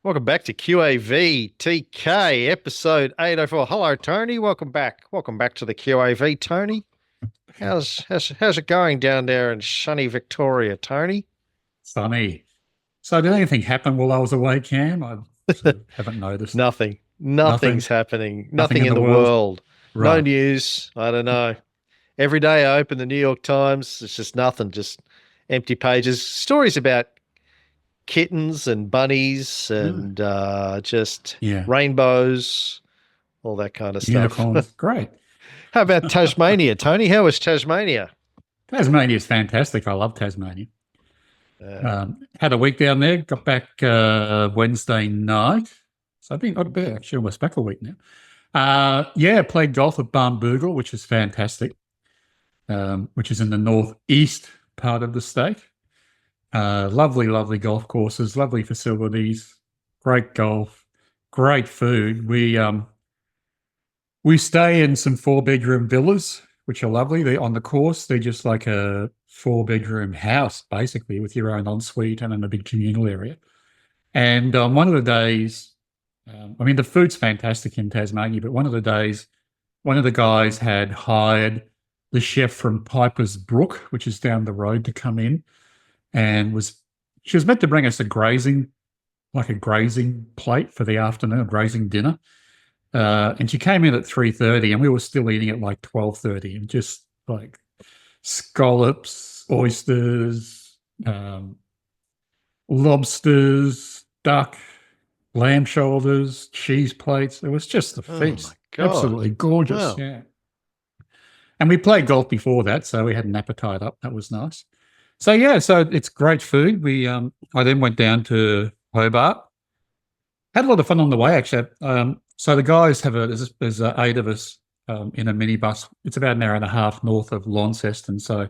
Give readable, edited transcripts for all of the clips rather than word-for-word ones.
Welcome back to QAVTK, episode 804. Hello, Tony. Welcome back. Welcome back to the QAV, Tony. How's it going down there in sunny Victoria, Tony? Sunny. So did anything happen while I was away, Cam? I sort of haven't noticed. Nothing. Nothing. Nothing's happening. Nothing Nothing in in the the world. world. No Right. news. I don't know. Every day I open the New York Times, it's just nothing, just empty pages. Stories about kittens and bunnies and just Yeah. rainbows, all that kind of stuff. Unicorns. Great. How about Tasmania, Tony? How was Tasmania? Tasmania is fantastic. I love Tasmania. Uh, Had a week down there. Got back Wednesday night. So I think I'd be actually almost back a week now. Played golf at Barnbougle, which is fantastic, which is in the northeast part of the state. Lovely, lovely golf courses, lovely facilities, great golf, great food. We stay in some 4-bedroom villas, which are lovely. They're on the course. They're just like a 4-bedroom house, basically, with your own ensuite and then a big communal area. And one of the days, the food's fantastic in Tasmania, but one of the days, one of the guys had hired the chef from Piper's Brook, which is down the road, to come in, and she was meant to bring us a grazing plate for the afternoon, a grazing dinner. And she came in at 3:30 and we were still eating at like 12:30, and just like scallops, oysters, lobsters, duck, lamb shoulders, cheese plates. It was just a feast. my God. Absolutely gorgeous. Wow. Yeah. And we played golf before that, so we had an appetite up. That was nice. So it's great food. I then went down to Hobart. Had a lot of fun on the way, actually. So the guys there's 8 of us in a minibus. It's about an hour and a half north of Launceston. So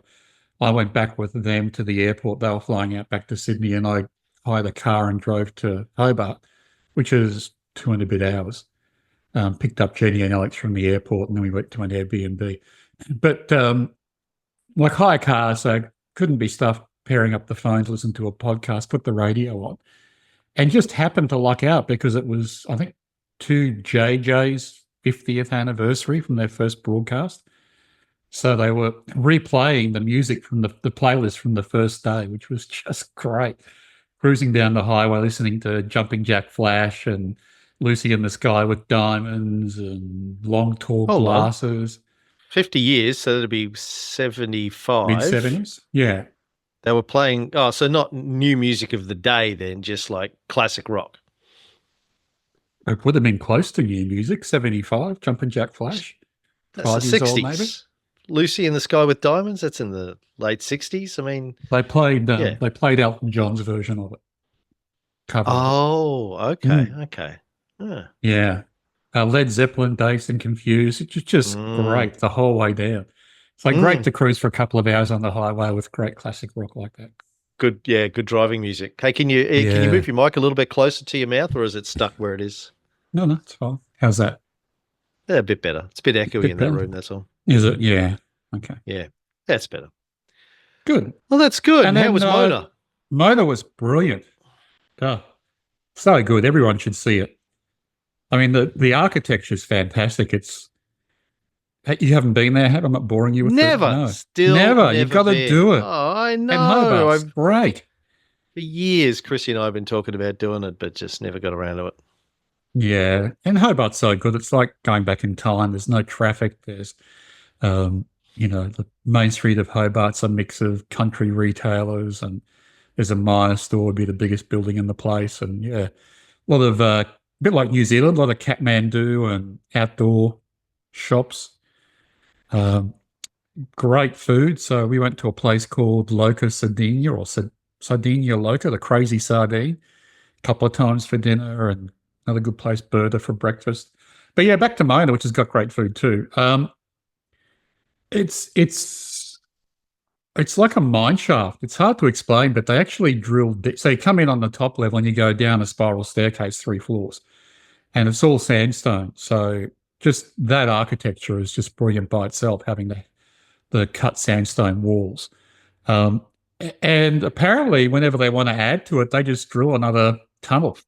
I went back with them to the airport. They were flying out back to Sydney, and I hired a car and drove to Hobart, which is 2 and a bit hours. Picked up Jenny and Alex from the airport, and then we went to an Airbnb. But like hire cars, so couldn't be stuff pairing up the phone to listen to a podcast, put the radio on, and just happened to luck out because it was, I think, 2JJ's 50th anniversary from their first broadcast. So they were replaying the music from the playlist from the first day, which was just great. Cruising down the highway, listening to Jumping Jack Flash and Lucy in the Sky with Diamonds and Long Tall Glasses. 50 years, so that'd be 75. Mid-70s? Yeah. They were playing, so not new music of the day then, just like classic rock. It would have been close to new music, 75, Jumping Jack Flash. That's the 60s. Maybe. Lucy in the Sky with Diamonds, that's in the late 60s. I mean, they played Elton John's version of it. Okay. Okay. Yeah. Led Zeppelin, Dazed and Confused. It's just great the whole way down. It's like great to cruise for a couple of hours on the highway with great classic rock like that. Good driving music. Hey, can you move your mic a little bit closer to your mouth, or is it stuck where it is? No, it's fine. How's that? Yeah, a bit better. It's a bit echoey in that room, that's all. Is it? Yeah. Okay. Yeah, that's better. Good. Well, that's good. And how was Mona? Mona was brilliant. Oh, so good. Everyone should see it. I mean, the architecture is fantastic. You haven't been there, have I? I'm not boring you with never. it. No. Still never. You've got to do it. Oh, I know. And Hobart's great. For years, Chrissy and I have been talking about doing it, but just never got around to it. Yeah, and Hobart's so good. It's like going back in time. There's no traffic. There's, the main street of Hobart's a mix of country retailers, and there's a Myer store, would be the biggest building in the place. And yeah, a lot of, a bit like New Zealand, a lot of Kathmandu and outdoor shops. Great food. So we went to a place called Loca Sardinia, or Sardinia Loca, the crazy sardine, a couple of times for dinner, and another good place, Berta, for breakfast. But yeah, back to Mona, which has got great food too. It's like a mine shaft. It's hard to explain, but they actually drilled. So you come in on the top level and you go down a spiral staircase 3 floors, and it's all sandstone. So just that architecture is just brilliant by itself, having the cut sandstone walls. And apparently, whenever they want to add to it, they just drill another tunnel.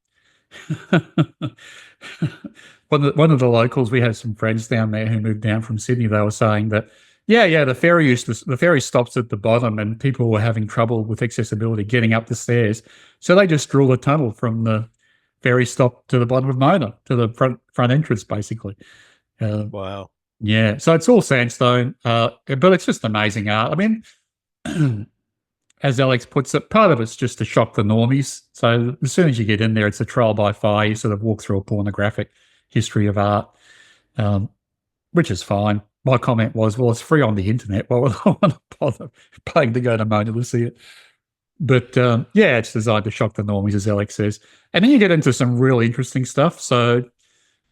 One of the locals, we had some friends down there who moved down from Sydney. They were saying that, the ferry stops at the bottom, and people were having trouble with accessibility getting up the stairs. So they just drilled a tunnel from the ferry stop to the bottom of Mona, to the front entrance, basically. Wow. Yeah, so it's all sandstone, but it's just amazing art. I mean, as Alex puts it, part of it's just to shock the normies. So as soon as you get in there, it's a trial by fire. You sort of walk through a pornographic history of art, which is fine. My comment was, well, it's free on the internet. Why would I want to bother paying to go to Mona to see it? But it's designed to shock the normies, as Alex says. And then you get into some really interesting stuff. So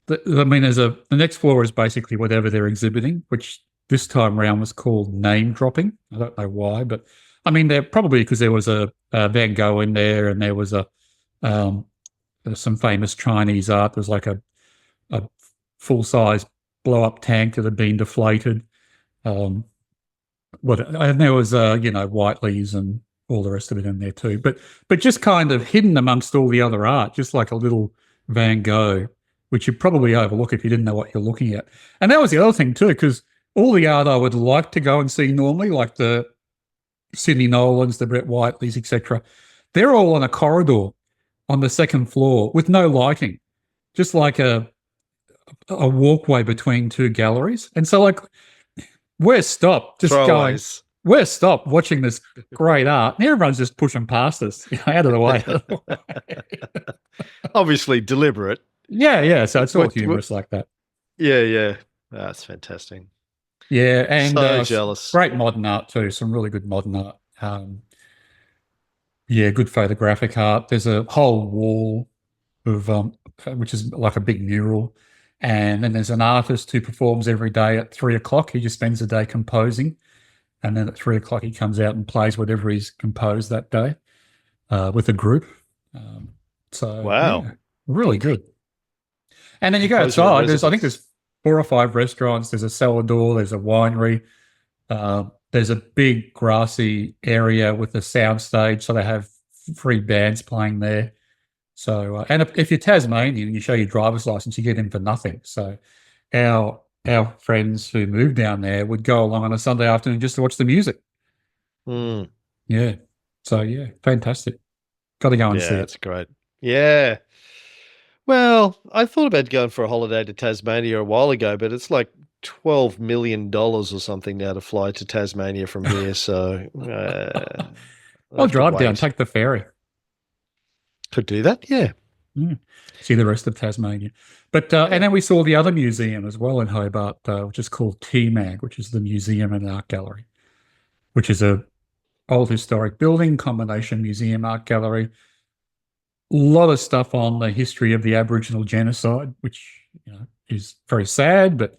the next floor is basically whatever they're exhibiting, which this time around was called name dropping. I don't know why, but I mean, they're probably because there was a Van Gogh in there, and there was some famous Chinese art. There's like a full-size blow-up tank that had been deflated. And there was Whiteley's and all the rest of it in there too. But just kind of hidden amongst all the other art, just like a little Van Gogh, which you'd probably overlook if you didn't know what you're looking at. And that was the other thing too, because all the art I would like to go and see normally, like the Sidney Nolans, the Brett Whiteleys, etc., they're all on a corridor on the second floor with no lighting, just like a walkway between two galleries. And so, like, we're stopped, just going, we're stopped watching this great art, and everyone's just pushing past us, out of the way. Obviously deliberate. Yeah. So it's all humorous like that. Yeah. That's fantastic. Yeah, and so jealous. Great modern art too. Some really good modern art. Good photographic art. There's a whole wall of which is like a big mural, and then there's an artist who performs every day at 3:00. He just spends the day composing, and then at 3:00 he comes out and plays whatever he's composed that day with a group. Wow, really good. And then you go outside. I think there's 4 or 5 restaurants. There's a cellar door. There's a winery. There's a big grassy area with a sound stage, so they have free bands playing there. So, and if you're Tasmanian and you show your driver's license, you get in for nothing. So, our friends who moved down there would go along on a Sunday afternoon just to watch the music. Yeah. So fantastic. Got to go and see it. Yeah, that's great. Yeah. Well, I thought about going for a holiday to Tasmania a while ago, but it's like $12 million or something now to fly to Tasmania from here. So I'll drive down, take the ferry. Could do that, yeah. See the rest of Tasmania. But and then we saw the other museum as well in Hobart, which is called TMAG, which is the Museum and Art Gallery, which is a old historic building, combination museum art gallery. A lot of stuff on the history of the Aboriginal genocide, which is very sad, but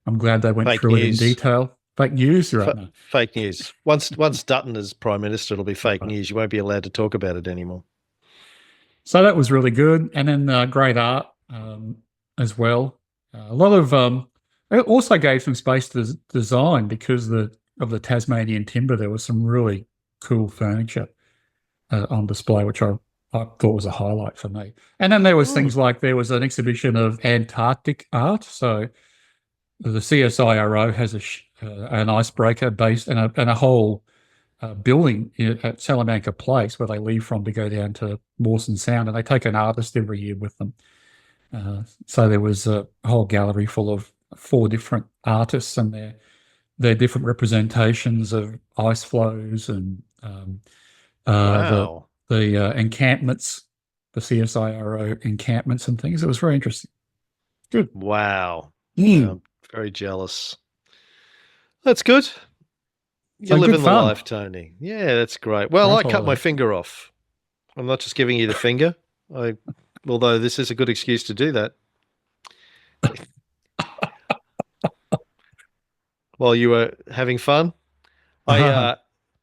I'm glad they went through it in detail. Fake news, right? Fake news. Once Dutton is Prime Minister, it'll be fake news. You won't be allowed to talk about it anymore. So that was really good. And then great art as well. A lot of it also gave some space to design because of the Tasmanian timber. There was some really cool furniture on display, which I thought was a highlight for me. And then there was things like there was an exhibition of Antarctic art. So the CSIRO has an icebreaker based and a whole building at Salamanca Place where they leave from to go down to Mawson Sound, and they take an artist every year with them. So there was a whole gallery full of 4 different artists and their different representations of ice flows and wow. the encampments, the CSIRO encampments and things. It was very interesting. Good. Wow. I'm very jealous. That's good. You're living the life, Tony. Yeah, that's great. Well, I cut my finger off. I'm not just giving you the finger. Although this is a good excuse to do that. While you were having fun, I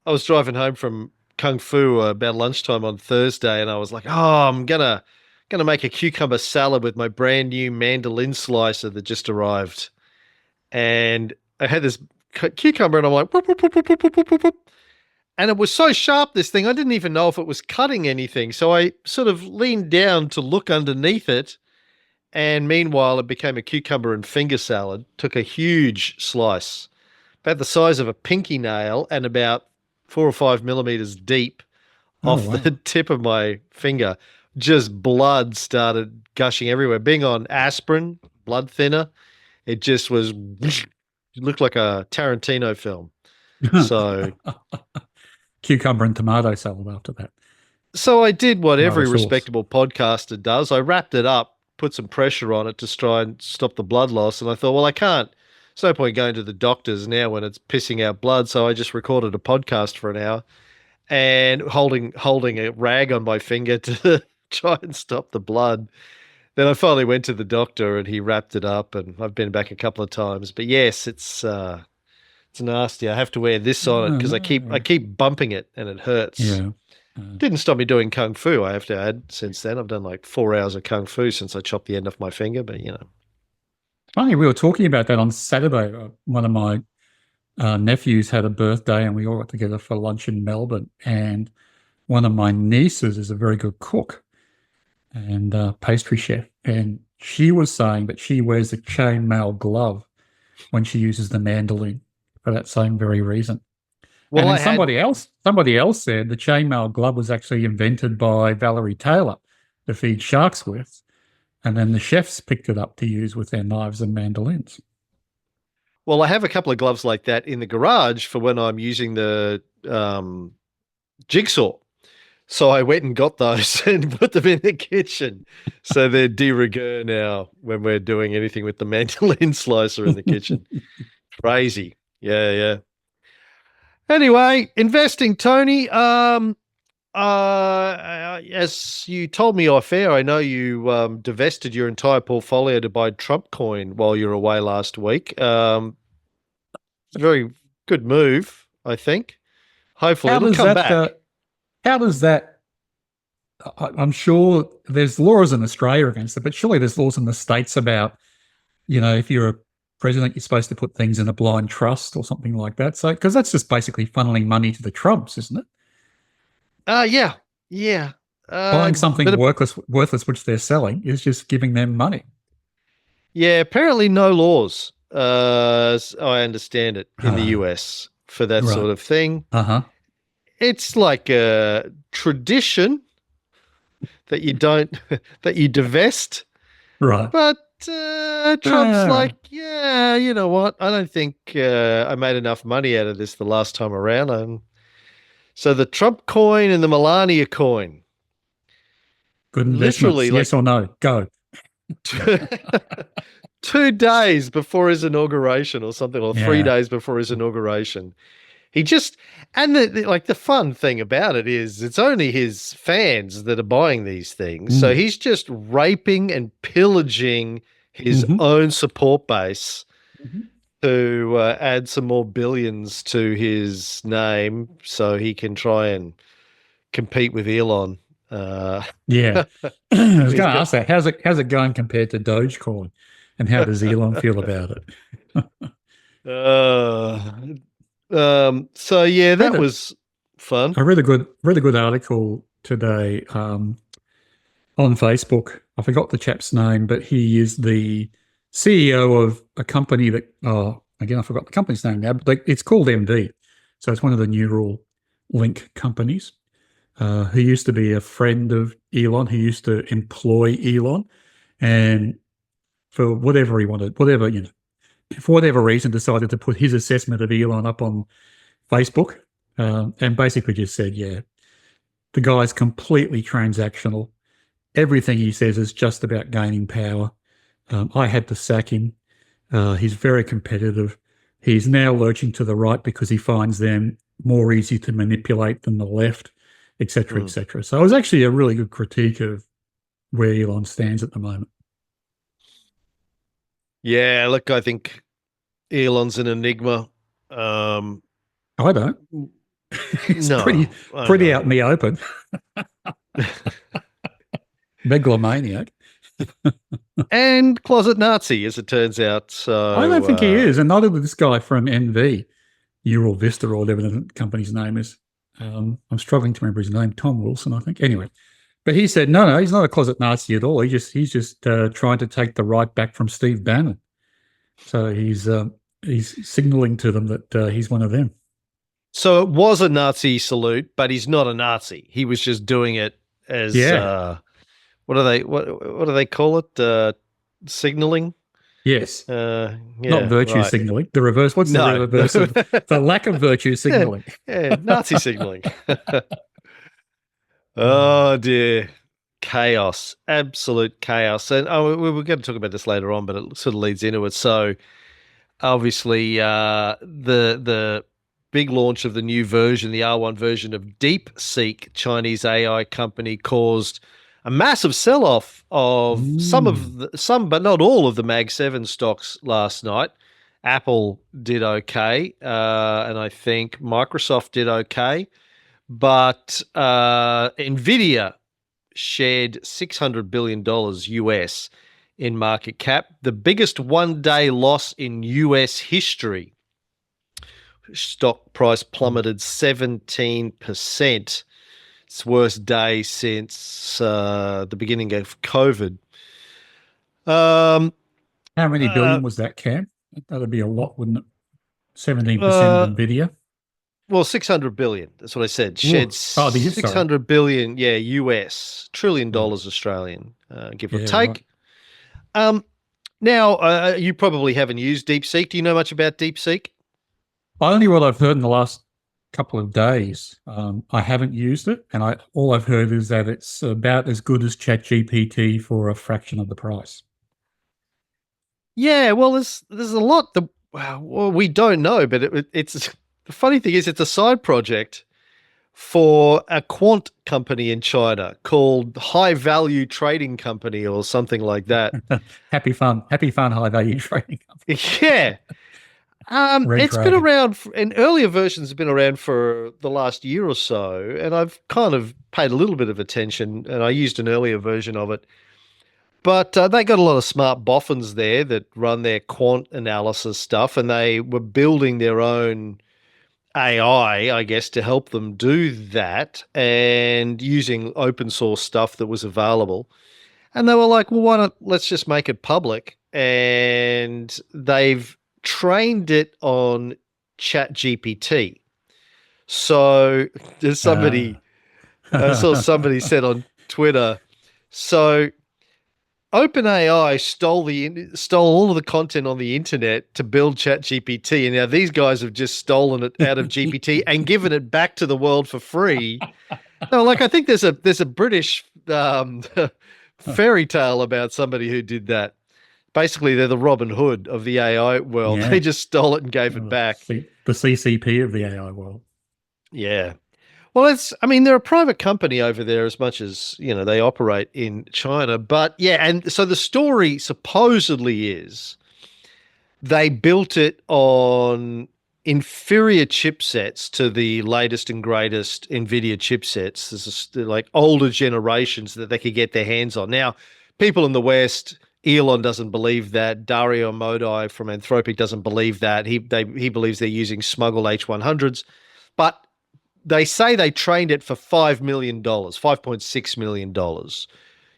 was driving home from Kung Fu about lunchtime on Thursday, and I was like, I'm gonna make a cucumber salad with my brand new mandolin slicer that just arrived, and I had this cucumber, and I'm like, whoop, whoop, whoop, whoop, whoop, whoop, whoop. And it was so sharp, this thing, I didn't even know if it was cutting anything. So I sort of leaned down to look underneath it. And meanwhile, it became a cucumber and finger salad. Took a huge slice, about the size of a pinky nail and about 4 or 5 millimeters deep off the tip of my finger. Just blood started gushing everywhere. Being on aspirin, blood thinner, it just was, it looked like a Tarantino film. So cucumber and tomato salad after that. So I did what every respectable podcaster does. I wrapped it up, put some pressure on it to try and stop the blood loss. And I thought, well, I can't. There's no point going to the doctors now when it's pissing out blood. So I just recorded a podcast for an hour and holding a rag on my finger to try and stop the blood. Then I finally went to the doctor and he wrapped it up, and I've been back a couple of times. But yes, it's nasty. I have to wear this on it because I keep bumping it and it hurts. Yeah. Didn't stop me doing kung fu, I have to add. Since then, I've done like 4 hours of kung fu since I chopped the end off my finger. But funny, we were talking about that on Saturday. One of my nephews had a birthday, and we all got together for lunch in Melbourne. And one of my nieces is a very good cook and pastry chef, and she was saying that she wears a chainmail glove when she uses the mandolin for that same very reason. Well, and somebody else said the chainmail glove was actually invented by Valerie Taylor to feed sharks with, and then the chefs picked it up to use with their knives and mandolins. Well, I have a couple of gloves like that in the garage for when I'm using the jigsaw. So I went and got those and put them in the kitchen. So they're de rigueur now when we're doing anything with the mandolin slicer in the kitchen. Crazy. Yeah. Anyway, investing, Tony. As you told me off air, I know you divested your entire portfolio to buy Trump coin while you were away last week. Very good move, I think. Hopefully it'll come back. How does that? I'm sure there's laws in Australia against it, but surely there's laws in the States about, if you're a president, you're supposed to put things in a blind trust or something like that. So, because that's just basically funneling money to the Trumps, isn't it? Yeah. Buying something worthless, which they're selling, is just giving them money. Yeah, apparently no laws, as I understand it, in the US for that sort of thing. It's like a tradition that you divest. Right. But Trump's like, yeah, you know what? I don't think I made enough money out of this the last time around. So the Trump coin and the Melania coin. Good investments, literally, yes or no? Go. 2 days before his inauguration or something, or 3 days before his inauguration. He just, and the fun thing about it is it's only his fans that are buying these things. So he's just raping and pillaging his own support base to add some more billions to his name so he can try and compete with Elon. I was going to ask that. How's it going compared to Dogecoin, and how does Elon feel about it? So yeah, that was fun. I read a good article today on Facebook. I forgot the chap's name, but he is the CEO of a company that, again, I forgot the company's name now, but it's called MV. So it's one of the neural link companies. He used to be a friend of Elon. He used to employ Elon, and for whatever he wanted, for whatever reason, decided to put his assessment of Elon up on Facebook, and basically just said, the guy's completely transactional. Everything he says is just about gaining power. I had to sack him. He's very competitive. He's now lurching to the right because he finds them more easy to manipulate than the left, et cetera, et cetera. So it was actually a really good critique of where Elon stands at the moment. Yeah, look, I think Elon's an enigma. I don't. It's No, pretty out in the open. Megalomaniac. And closet Nazi, as it turns out. So I don't think he is, and neither was this guy from NV, Ural Vista, or whatever the company's name is. I'm struggling to remember his name, Tom Wilson, I think. Anyway, but he said, no, he's not a closet Nazi at all. He's just trying to take the right back from Steve Bannon. So he's signalling to them that he's one of them. So it was a Nazi salute, but he's not a Nazi. He was just doing it as what do they call it? Signaling. Yes. Not virtue right. signaling. The reverse. What's the reverse of the lack of virtue signaling? Yeah, Nazi signaling. Oh dear. Chaos. Absolute chaos. And we're going to talk about this later on, but it sort of leads into it. So obviously the big launch of the new version, the R1 version of DeepSeek, Chinese AI company, caused a massive sell-off of some, but not all of the Mag 7 stocks last night. Apple did okay, and I think Microsoft did okay, but Nvidia shared $600 billion US in market cap, the biggest one-day loss in US history. Stock price plummeted 17%. Its worst day since the beginning of COVID. How many billion was that, Cam? That would be a lot, wouldn't it? 17% of Nvidia. Well, 600 billion. That's what I said. Shared 600 billion, US, $1 trillion Australian, give or take. Right. Now, you probably haven't used DeepSeek. Do you know much about DeepSeek? Only what I've heard in the last couple of days. I haven't used it, and all I've heard is that it's about as good as ChatGPT for a fraction of the price. Yeah, well, there's a lot that we don't know, but it's the funny thing is it's a side project for a quant company in China called High Value Trading Company or something like that. Happy fun, high value trading company. Yeah. It's been around, and earlier versions have been around for the last year or so, and I've kind of paid a little bit of attention, and I used an earlier version of it. But they got a lot of smart boffins there that run their quant analysis stuff, and they were building their own AI, I guess, to help them do that, and using open source stuff that was available. And they were like, well, why not? Let's just make it public. And they've trained it on ChatGPT. So there's somebody, I saw somebody said on Twitter, so OpenAI stole all of the content on the internet to build ChatGPT, and now these guys have just stolen it out of GPT and given it back to the world for free. No, like I think there's a British fairy tale about somebody who did that. Basically, they're the Robin Hood of the AI world. Yeah. They just stole it and gave it back. The CCP of the AI world. Yeah. Well, they're a private company over there as much as, they operate in China. But yeah, and so the story supposedly is they built it on inferior chipsets to the latest and greatest Nvidia chipsets. This is like older generations that they could get their hands on. Now, people in the West, Elon doesn't believe that. Dario Modi from Anthropic doesn't believe that. He believes they're using smuggled H100s. But they say they trained it for $5 million, $5.6 million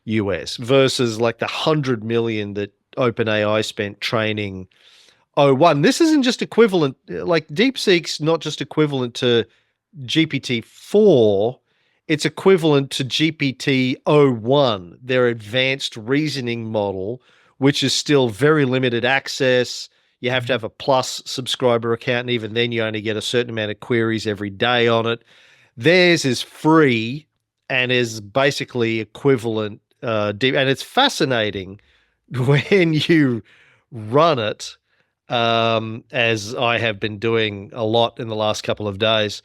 US versus like the 100 million that OpenAI spent training O1. This isn't just equivalent, like DeepSeek's not just equivalent to GPT-4, it's equivalent to GPT-01, their advanced reasoning model, which is still very limited access. You have to have a Plus subscriber account, and even then you only get a certain amount of queries every day on it. Theirs is free and is basically equivalent. And it's fascinating when you run it, as I have been doing a lot in the last couple of days.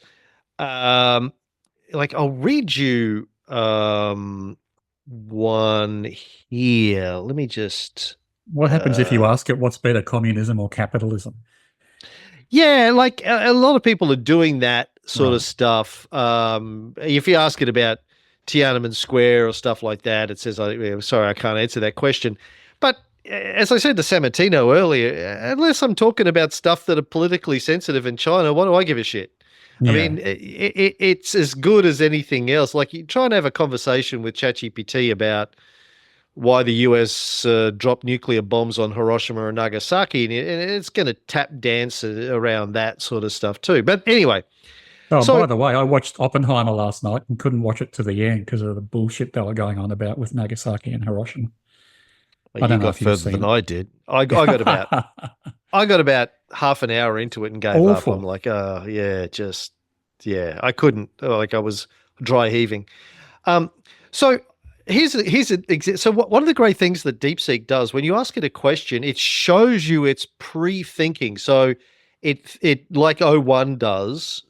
Like I'll read you one here. Let me just... What happens if you ask it what's better, communism or capitalism? Yeah, like a lot of people are doing that sort of stuff. If you ask it about Tiananmen Square or stuff like that, it says, sorry, I can't answer that question. But as I said to Sammartino earlier, unless I'm talking about stuff that are politically sensitive in China, why do I give a shit? I Yeah. mean, it's as good as anything else. Like you try and have a conversation with ChatGPT about why the US dropped nuclear bombs on Hiroshima and Nagasaki, and it's going to tap dance around that sort of stuff too. But anyway, Oh, so by the way, I watched Oppenheimer last night and couldn't watch it to the end because of the bullshit they were going on about with Nagasaki and Hiroshima. I you don't know got if you've further than seen I did. I got about half an hour into it and gave up. I'm Awful. like, oh yeah, just yeah, I couldn't. Like I was dry heaving. Um, so here's an so one of the great things that DeepSeek does when you ask it a question, it shows you its pre-thinking. So it like O1 does.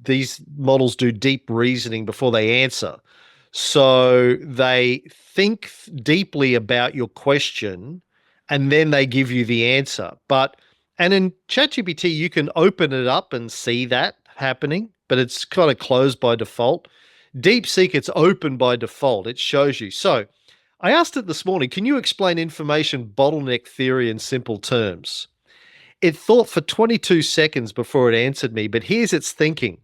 These models do deep reasoning before they answer. So they think deeply about your question and then they give you the answer. And in ChatGPT, you can open it up and see that happening, but it's kind of closed by default. DeepSeek, it's open by default. It shows you. So I asked it this morning, can you explain information bottleneck theory in simple terms? It thought for 22 seconds before it answered me, but here's its thinking.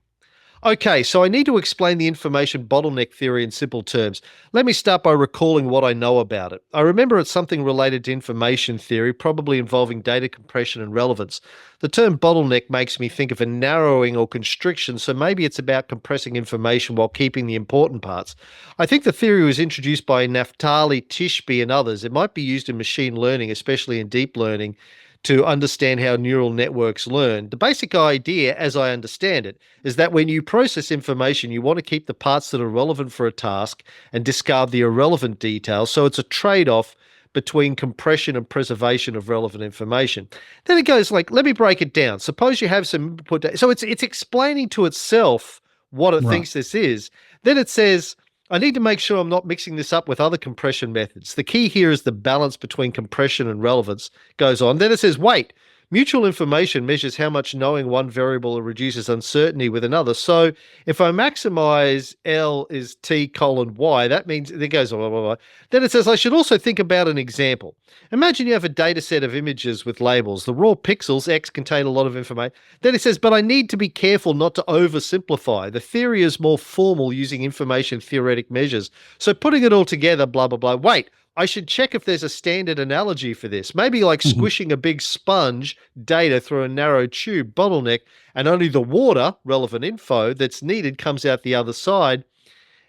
Okay, so I need to explain the information bottleneck theory in simple terms. Let me start by recalling what I know about it. I remember it's something related to information theory, probably involving data compression and relevance. The term bottleneck makes me think of a narrowing or constriction, so maybe it's about compressing information while keeping the important parts. I think the theory was introduced by Naftali Tishby and others. It might be used in machine learning, especially in deep learning, to understand how neural networks learn. The basic idea, as I understand it, is that when you process information, you want to keep the parts that are relevant for a task and discard the irrelevant details. So it's a trade-off between compression and preservation of relevant information. Then it goes like, let me break it down. Suppose you have some input data. So it's explaining to itself what it Right. thinks this is. Then it says, I need to make sure I'm not mixing this up with other compression methods. The key here is the balance between compression and relevance. Goes on. Then it says, wait, mutual information measures how much knowing one variable reduces uncertainty with another. So if I maximize L is T colon Y, that means it goes blah, blah, blah. Then it says I should also think about an example. Imagine you have a data set of images with labels. The raw pixels, X, contain a lot of information. Then it says, but I need to be careful not to oversimplify. The theory is more formal using information theoretic measures. So putting it all together, blah, blah, blah. Wait, I should check if there's a standard analogy for this. Maybe like Mhm. squishing a big sponge data through a narrow tube bottleneck, and only the water, relevant info that's needed, comes out the other side.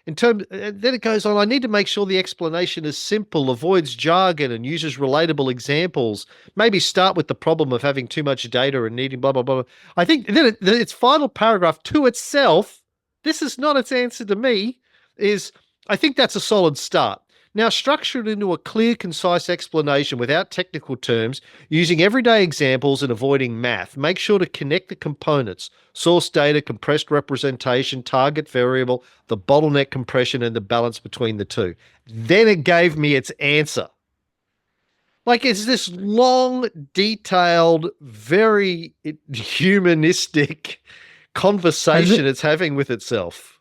Then it goes on, I need to make sure the explanation is simple, avoids jargon, and uses relatable examples. Maybe start with the problem of having too much data and needing blah, blah, blah. I think then its final paragraph to itself, this is not its answer to me, is I think that's a solid start. Now, structure it into a clear, concise explanation without technical terms, using everyday examples and avoiding math. Make sure to connect the components: source data, compressed representation, target variable, the bottleneck compression, and the balance between the two. Then it gave me its answer. Like it's this long, detailed, very humanistic Has conversation it it's having with itself.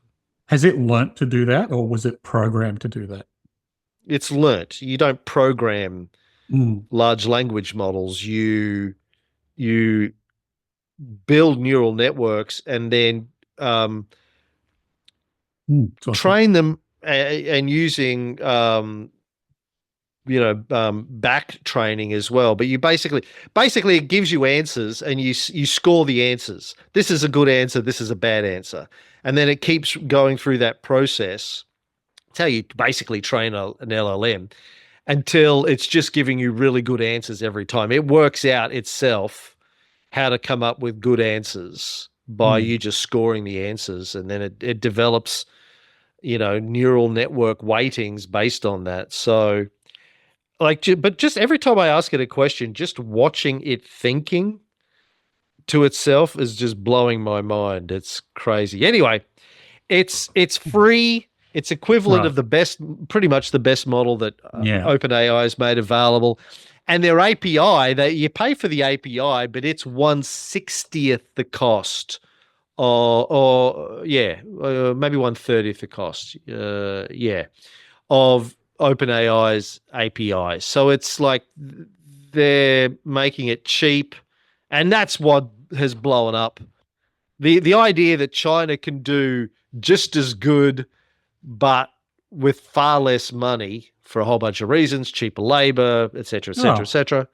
has it learnt to do that, or was it programmed to do that? It's learnt. You don't program Mm. large language models. You build neural networks and then Gotcha. train them and using back training as well. But you basically it gives you answers and you score the answers. This is a good answer, this is a bad answer, and then it keeps going through that process. It's how you basically train an LLM until it's just giving you really good answers every time. It works out itself how to come up with good answers by Mm. you just scoring the answers, and then it develops neural network weightings based on that. So but just every time I ask it a question, just watching it thinking to itself is just blowing my mind. It's crazy. Anyway, it's free. It's equivalent Right. of the best, pretty much the best model that Yeah. OpenAI has made available. And their API, you pay for the API, but it's 1/60th the cost, or yeah, maybe 1/30th the cost. Yeah, of OpenAI's API. So it's like they're making it cheap, and that's what has blown up The idea that China can do just as good, but with far less money for a whole bunch of reasons, cheaper labor, et cetera, et cetera, et Oh, cetera.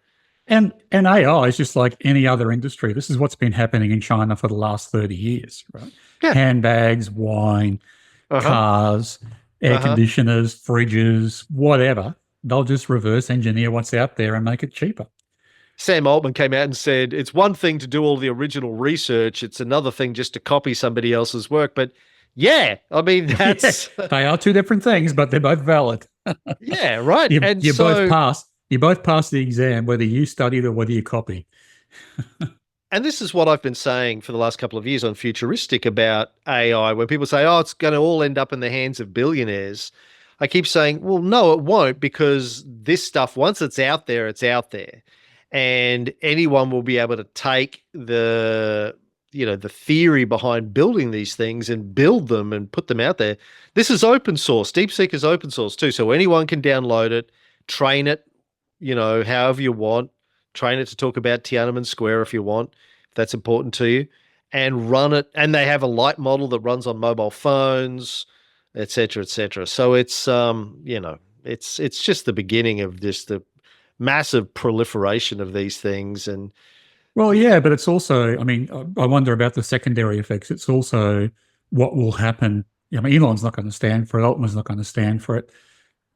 and AI is just like any other industry. This is what's been happening in China for the last 30 years, right? Yeah. Handbags, wine, Uh-huh. cars, air Uh-huh. conditioners, fridges, whatever. They'll just reverse engineer what's out there and make it cheaper. Sam Altman came out and said, it's one thing to do all the original research. It's another thing just to copy somebody else's work. But yeah, I mean, Yeah, that's, they are two different things, but they're both valid. yeah, right. You, And you both so, pass. You both pass the exam, whether you studied or whether you copy. and this is what I've been saying for the last couple of years on Futuristic about AI, when people say, oh, it's going to all end up in the hands of billionaires. I keep saying, well, no, it won't, because this stuff, once it's out there, it's out there. And anyone will be able to take the theory behind building these things and build them and put them out there. This is open source. DeepSeek is open source too. So anyone can download it, train it, however you want, train it to talk about Tiananmen Square if you want, if that's important to you, and run it. And they have a light model that runs on mobile phones, et cetera, et cetera. So it's just the beginning of the massive proliferation of these things. And Well, yeah, but it's also, I mean, I wonder about the secondary effects. It's also what will happen. I mean, Elon's not going to stand for it. Altman's not going to stand for it.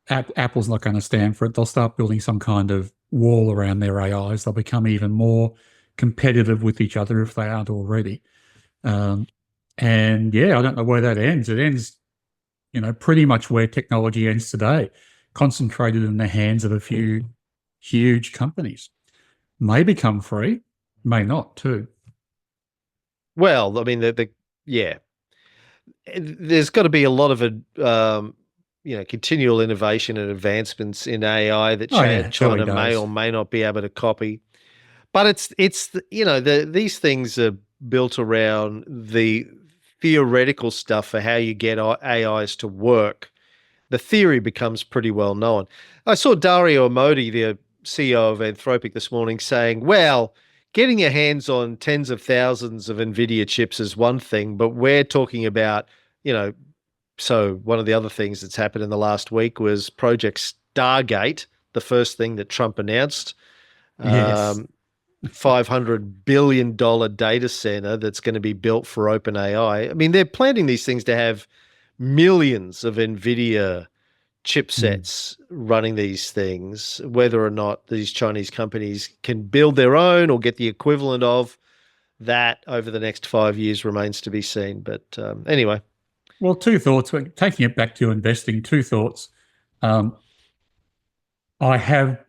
Apple's not going to stand for it. They'll start building some kind of wall around their AIs. They'll become even more competitive with each other if they aren't already. And yeah, I don't know where that ends. It ends, pretty much where technology ends today, concentrated in the hands of a few huge companies. May become free, may not too. well, I mean, yeah, there's got to be a lot of continual innovation and advancements in AI that Oh yeah, China early may days. or may not be able to copy. But these things are built around the theoretical stuff for how you get AIs to work. The theory becomes pretty well known. I saw Dario Amodi, the CEO of Anthropic, this morning saying, well, getting your hands on tens of thousands of Nvidia chips is one thing, but we're talking about, so one of the other things that's happened in the last week was Project Stargate, the first thing that Trump announced. Yes. $500 billion data center that's going to be built for OpenAI. I mean, they're planning these things to have millions of Nvidia chipsets running these things. Whether or not these Chinese companies can build their own or get the equivalent of that over the next 5 years remains to be seen. But anyway. Well, two thoughts. Taking it back to investing, two thoughts. I have,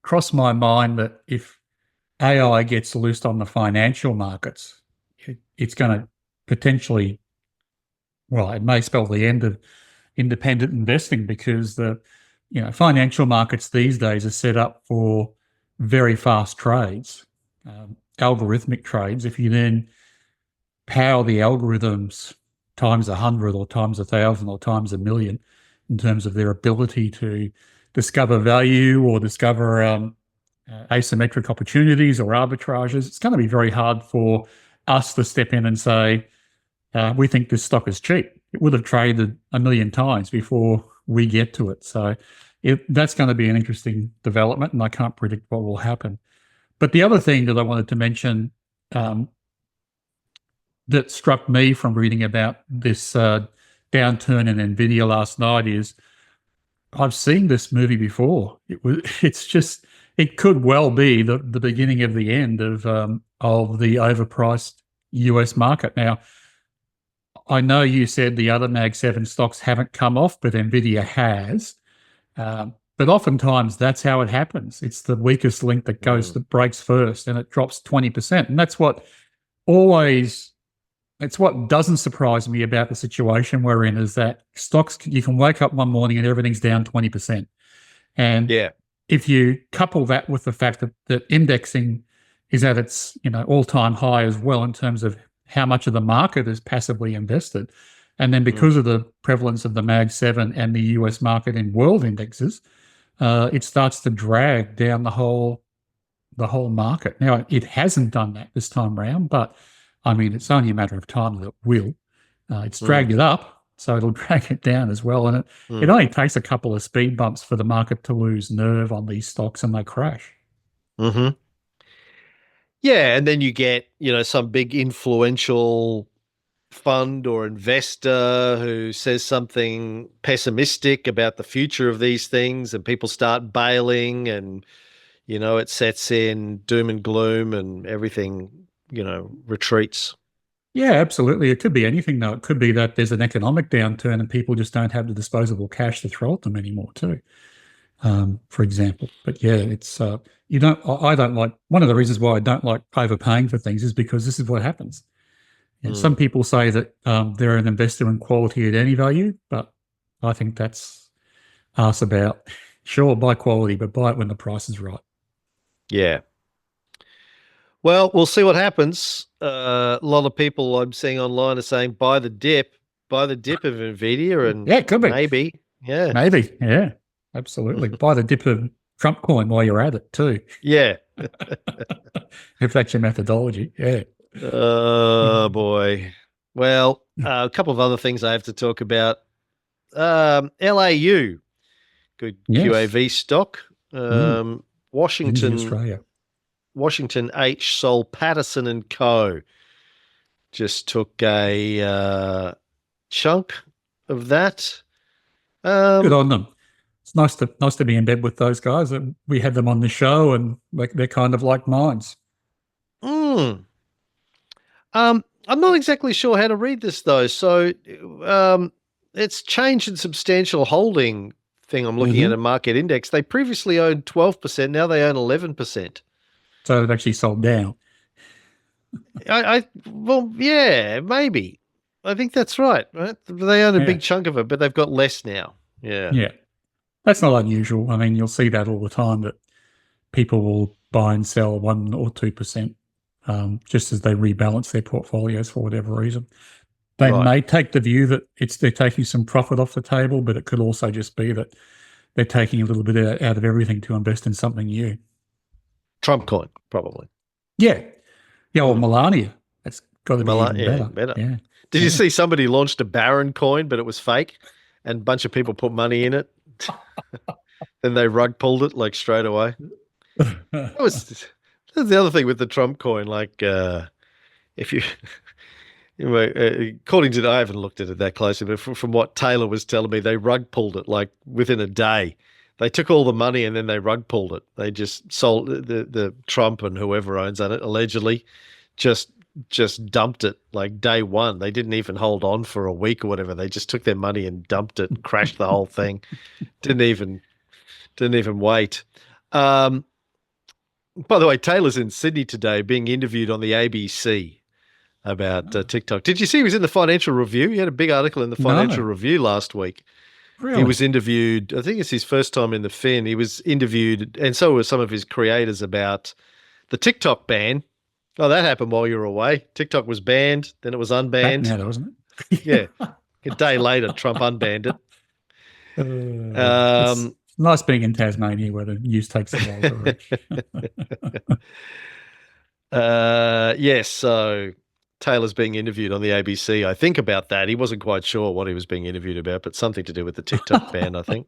crossed my mind that if AI gets loosed on the financial markets, it's going to potentially, well, it may spell the end of independent investing, because the financial markets these days are set up for very fast trades, algorithmic trades. If you then power the algorithms times 100 or times 1,000 or times 1,000,000 in terms of their ability to discover value or discover asymmetric opportunities or arbitrages, it's going to be very hard for us to step in and say, we think this stock is cheap. It would have traded 1,000,000 times before we get to it. So that's going to be an interesting development, and I can't predict what will happen. But the other thing that I wanted to mention that struck me from reading about this downturn in Nvidia last night is I've seen this movie before. It could well be the beginning of the end of the overpriced US market. Now, I know you said the other Mag 7 stocks haven't come off, but Nvidia has. But oftentimes that's how it happens. It's the weakest link that breaks first, and it drops 20%. And that's what doesn't surprise me about the situation we're in, is that stocks, you can wake up one morning and everything's down 20%. And if you couple that with the fact that indexing is at its all-time high as well in terms of how much of the market is passively invested, and then because of the prevalence of the Mag 7 and the US market in world indexes, it starts to drag down the whole market. Now, it hasn't done that this time around, but I mean, it's only a matter of time that it will. It's Mm, dragged it up, so it'll drag it down as well. And it mm. only takes a couple of speed bumps for the market to lose nerve on these stocks and they crash. Hmm. Yeah, and then you get, some big influential fund or investor who says something pessimistic about the future of these things, and people start bailing, and it sets in doom and gloom, and everything, retreats. Yeah, absolutely. It could be anything, though. It could be that there's an economic downturn and people just don't have the disposable cash to throw at them anymore, too, for example. But yeah, it's I don't like, one of the reasons why I don't like overpaying for things is because this is what happens. And some people say that they're an investor in quality at any value, but I think that's us about, sure, buy quality, but buy it when the price is right. Yeah. Well, we'll see what happens. A lot of people I'm seeing online are saying buy the dip of Nvidia, and Yeah, it could be. maybe, yeah, Maybe. Yeah, absolutely. Buy the dip of Trump coin while you're at it, too, yeah. if that's your methodology. Yeah. Oh boy. Well, a couple of other things I have to talk about. LAU, good Yes. QAV stock. Mm. Energy Washington Australia. Washington H. Sol Patterson and Co. just took a chunk of that. Good on them. It's nice to be in bed with those guys. We had them on the show, and they're kind of like minds. mm, I'm not exactly sure how to read this though. So, it's changed in substantial holding thing. I'm looking at a market index. They previously owned 12%. Now they own 11%. So it actually sold down. Well, yeah, maybe. I think that's right. Right? They own a Yeah. big chunk of it, but they've got less now. Yeah. Yeah. That's not unusual. I mean, you'll see that all the time, that people will buy and sell 1 or 2%, just as they rebalance their portfolios for whatever reason. They Right. may take the view that they're taking some profit off the table, but it could also just be that they're taking a little bit out of everything to invest in something new. Trump coin, probably. Yeah. Yeah, or Melania. That's got to be even Yeah, better. better. Yeah. Did you see somebody launched a Baron coin, but it was fake, and a bunch of people put money in it? Then they rug pulled it like straight away. That's the other thing with the Trump coin. Like, if you, according to, I haven't looked at it that closely, but from what Taylor was telling me, they rug pulled it like within a day. They took all the money and then they rug pulled it. They just sold the Trump and whoever owns it allegedly just dumped it like day one. They didn't even hold on for a week or whatever. They just took their money and dumped it and crashed the whole thing. Didn't even wait. By the way, Taylor's in Sydney today being interviewed on the ABC about TikTok. Did you see he was in the Financial Review? He had a big article in the Financial Review last week. Really? He was interviewed, I think it's his first time in the Fin. He was interviewed, and so were some of his creators, about the TikTok ban. Oh, that happened while you were away. TikTok was banned, then it was unbanned. Back now, wasn't it? Yeah. A day later, Trump unbanned it. It's nice being in Tasmania where the news takes a while to reach. Yes, so Taylor's being interviewed on the ABC, I think, about that. He wasn't quite sure what he was being interviewed about, but something to do with the TikTok ban, I think.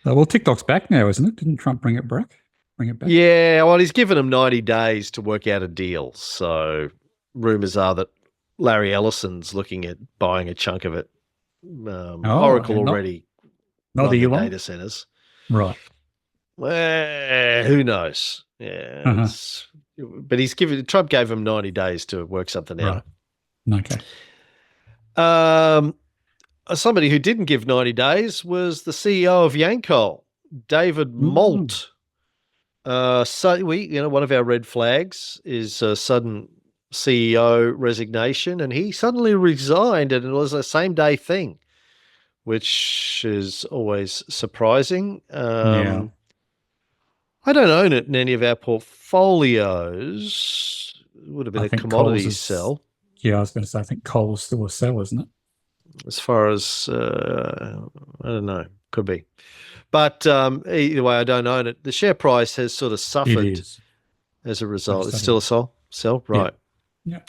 Well, TikTok's back now, isn't it? Didn't Trump bring it back? Yeah, well, he's given them 90 days to work out a deal. So rumors are that Larry Ellison's looking at buying a chunk of it. Oracle already not run the data centers. Right. Well, who knows? Yeah. But Trump gave him 90 days to work something out. Right. Okay. Somebody who didn't give 90 days was the CEO of Yancoal, David Malt. So one of our red flags is a sudden CEO resignation, and he suddenly resigned, and it was a same day thing, which is always surprising. Yeah. I don't own it in any of our portfolios. It would have been a commodity sell. Yeah, I was going to say, I think coal is still a sell, isn't it? As far as, I don't know, could be. But either way, I don't own it. The share price has sort of suffered as a result. It's still a sell? Right. Yeah.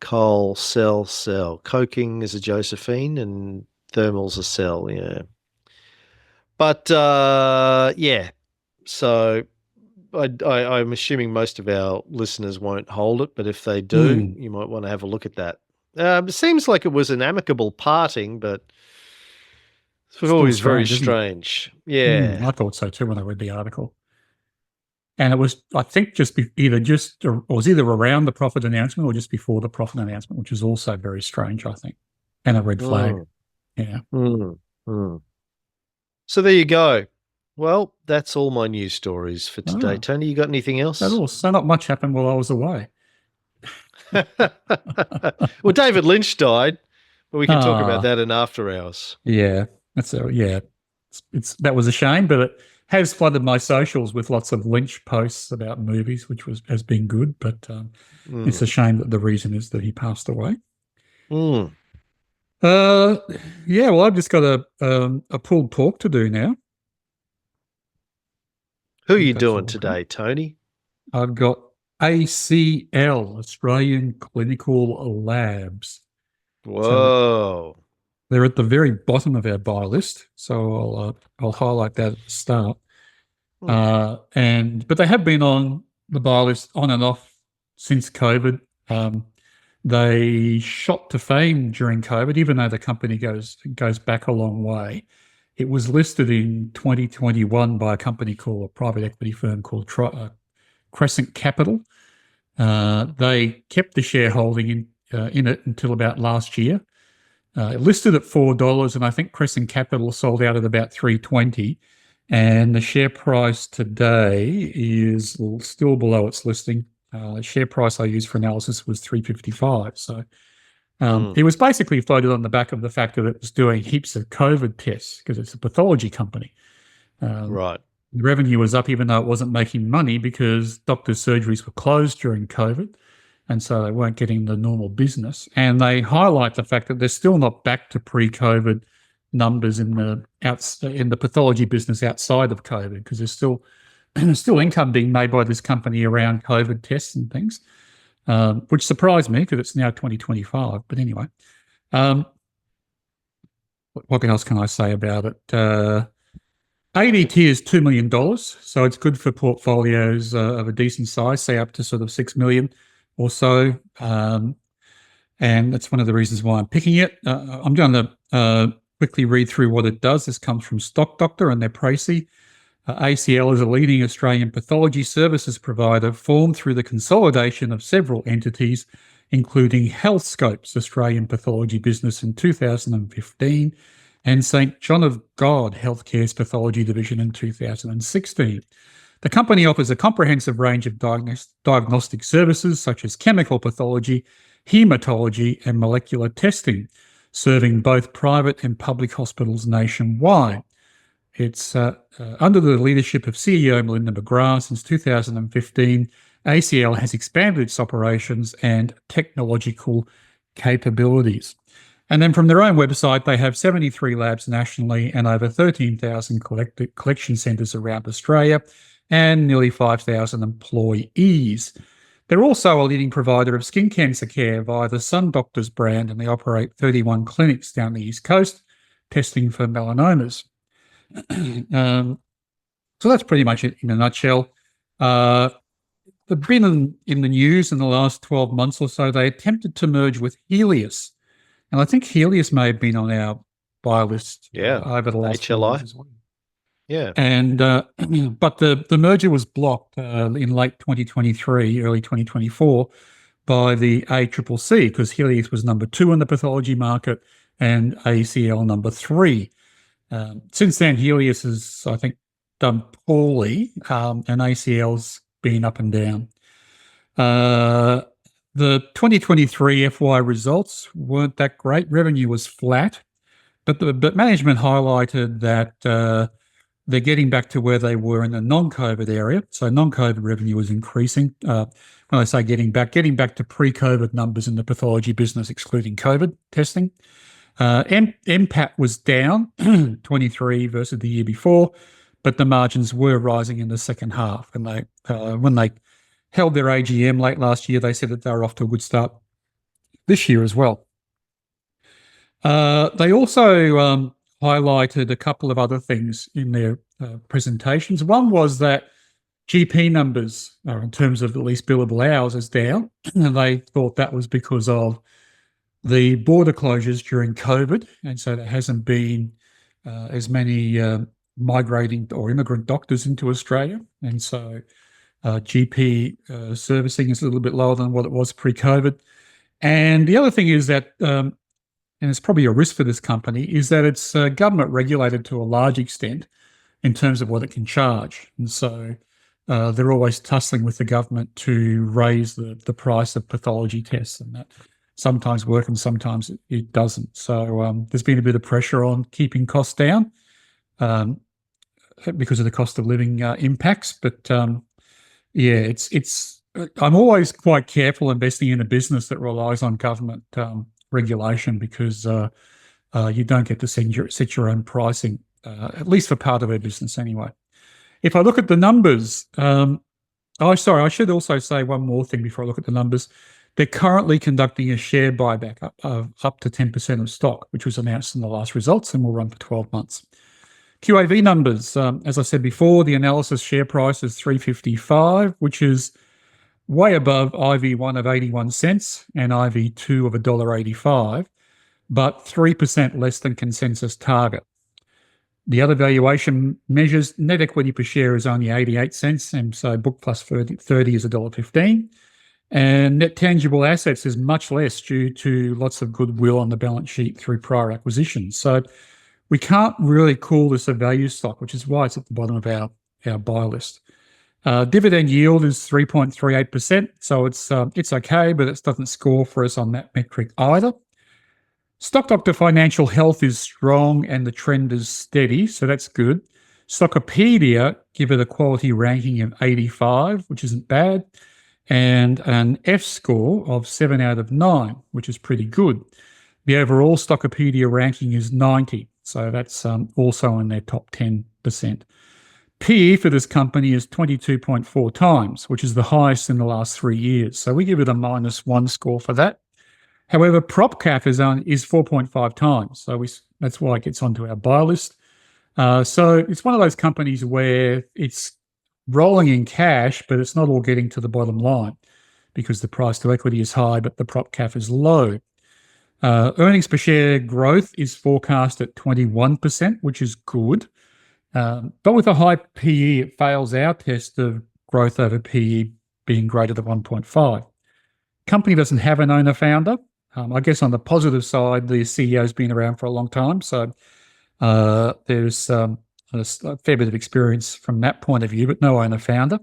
Coal, cell. Coking is a Josephine and thermal's a cell, yeah. But yeah, so I'm assuming most of our listeners won't hold it, but if they do, you might want to have a look at that. It seems like it was an amicable parting, but it's always very strange. Yeah. I thought so too when I read the article. And it was, I think, it was either around the profit announcement or just before the profit announcement, which is also very strange, I think, and a red flag. Yeah. So there you go. Well, that's all my news stories for today. Tony, you got anything else? That's all. So not much happened while I was away. Well, David Lynch died, but we can talk about that in after hours. Yeah, that was a shame, but it has flooded my socials with lots of Lynch posts about movies, which has been good. But it's a shame that the reason is that he passed away. Yeah, well, I've just got a pulled pork to do now. Who are you doing today, Tony? I've got ACL, Australian Clinical Labs. Whoa. So they're at the very bottom of our buy list, so I'll highlight that at the start. But they have been on the buy list on and off since COVID. They shot to fame during COVID, even though the company goes back a long way. It was listed in 2021 by a private equity firm called Crescent Capital. They kept the shareholding in it until about last year. It listed at $4, and I think Crescent Capital sold out at about $3.20. And the share price today is still below its listing. The share price I used for analysis was $3.55. So it was basically floated on the back of the fact that it was doing heaps of COVID tests because it's a pathology company. Right. The revenue was up even though it wasn't making money because doctors' surgeries were closed during COVID, and so they weren't getting the normal business. And they highlight the fact that they're still not back to pre-COVID numbers in the pathology business outside of COVID because there's still income being made by this company around COVID tests and things, which surprised me because it's now 2025. But anyway, what else can I say about it? ADT is $2 million, so it's good for portfolios of a decent size, say up to sort of $6 million or so. And that's one of the reasons why I'm picking it. I'm going to quickly read through what it does. This comes from Stock Doctor and their Précis. ACL is a leading Australian pathology services provider formed through the consolidation of several entities, including Healthscope's Australian pathology business in 2015 and St John of God Healthcare's pathology division in 2016. The company offers a comprehensive range of diagnostic services such as chemical pathology, hematology, and molecular testing, serving both private and public hospitals nationwide. It's under the leadership of CEO Melinda McGrath since 2015. ACL has expanded its operations and technological capabilities. And then from their own website, they have 73 labs nationally and over 13,000 collection centres around Australia and nearly 5,000 employees. They're also a leading provider of skin cancer care via the Sun Doctors brand, and they operate 31 clinics down the East Coast, testing for melanomas. So that's pretty much it in a nutshell. They've been in the news in the last 12 months or so. They attempted to merge with Helios. And I think Helios may have been on our buy list over the last HLI. As well. Yeah. And but the merger was blocked in late 2023, early 2024 by the ACCC because Helios was number 2 in the pathology market and ACL number 3. Since then, Helios has, I think, done poorly and ACL's been up and down. The 2023 FY results weren't that great. Revenue was flat, but management highlighted that they're getting back to where they were in the non-COVID area. So non-COVID revenue is increasing. When I say getting back to pre-COVID numbers in the pathology business, excluding COVID testing. MPAT was down 23 versus the year before, but the margins were rising in the second half. And when they held their AGM late last year, they said that they were off to a good start this year as well. They also highlighted a couple of other things in their presentations. One was that GP numbers, in terms of at least billable hours, is down, and they thought that was because of the border closures during COVID, and so there hasn't been as many migrating or immigrant doctors into Australia, and so GP servicing is a little bit lower than what it was pre-COVID. And the other thing is that, and it's probably a risk for this company, is that it's government regulated to a large extent in terms of what it can charge, and so they're always tussling with the government to raise the price of pathology tests, and that sometimes works and sometimes it doesn't. So there's been a bit of pressure on keeping costs down because of the cost of living impacts. But yeah, I'm always quite careful investing in a business that relies on government regulation, because you don't get to set your own pricing, at least for part of our business anyway. If I look at the numbers, I should also say one more thing before I look at the numbers. They're currently conducting a share buyback of up to 10% of stock, which was announced in the last results and will run for 12 months. QAV numbers, as I said before, the analysis share price is $3.55, which is way above IV1 of 81 cents and IV2 of $1.85, but 3% less than consensus target. The other valuation measures, net equity per share is only 88 cents, and so book plus 30 is $1.15. And net tangible assets is much less due to lots of goodwill on the balance sheet through prior acquisitions. So we can't really call this a value stock, which is why it's at the bottom of our buy list. Dividend yield is 3.38%, so it's okay, but it doesn't score for us on that metric either. Stock Doctor financial health is strong and the trend is steady, so that's good. Stockopedia give it a quality ranking of 85, which isn't bad, and an F score of 7 out of 9, which is pretty good. The overall Stockopedia ranking is 90, so that's also in their top 10%. PE for this company is 22.4 times, which is the highest in the last 3 years. So we give it a -1 score for that. However, PropCap is 4.5 times, so that's why it gets onto our buy list. So it's one of those companies where it's rolling in cash, but it's not all getting to the bottom line because the price to equity is high, but the PropCap is low. Earnings per share growth is forecast at 21%, which is good. But with a high PE, it fails our test of growth over PE being greater than 1.5. Company doesn't have an owner-founder. I guess on the positive side, the CEO's been around for a long time, so there's a fair bit of experience from that point of view, but no owner-founder.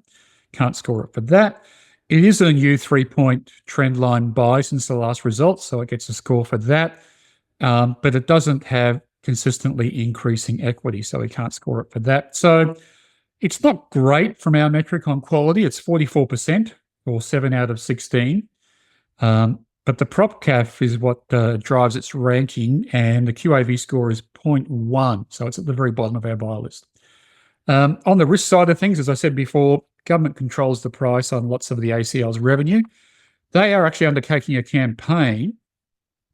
Can't score it for that. It is a new 3-point trend line buy since the last results, so it gets a score for that. But it doesn't have consistently increasing equity, so we can't score it for that. So it's not great from our metric on quality. It's 44% or 7 out of 16. But the PropCap is what drives its ranking, and the QAV score is 0.1, so it's at the very bottom of our buy list. On the risk side of things, as I said before, government controls the price on lots of the ACL's revenue. They are actually undertaking a campaign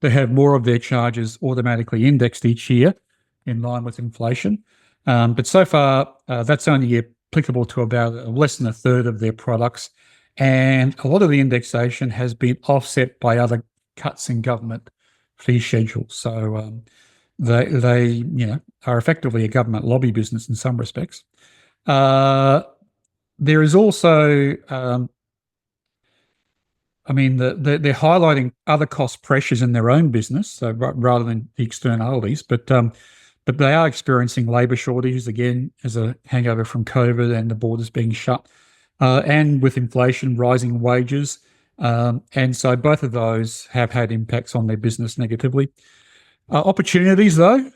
to have more of their charges automatically indexed each year in line with inflation. But so far, that's only applicable to about less than a third of their products. And a lot of the indexation has been offset by other cuts in government fee schedules. So they are effectively a government lobby business in some respects. There is also, they're highlighting other cost pressures in their own business, so rather than the externalities, but they are experiencing labour shortages again as a hangover from COVID and the borders being shut. And with inflation, rising wages. And so both of those have had impacts on their business negatively. Opportunities, though,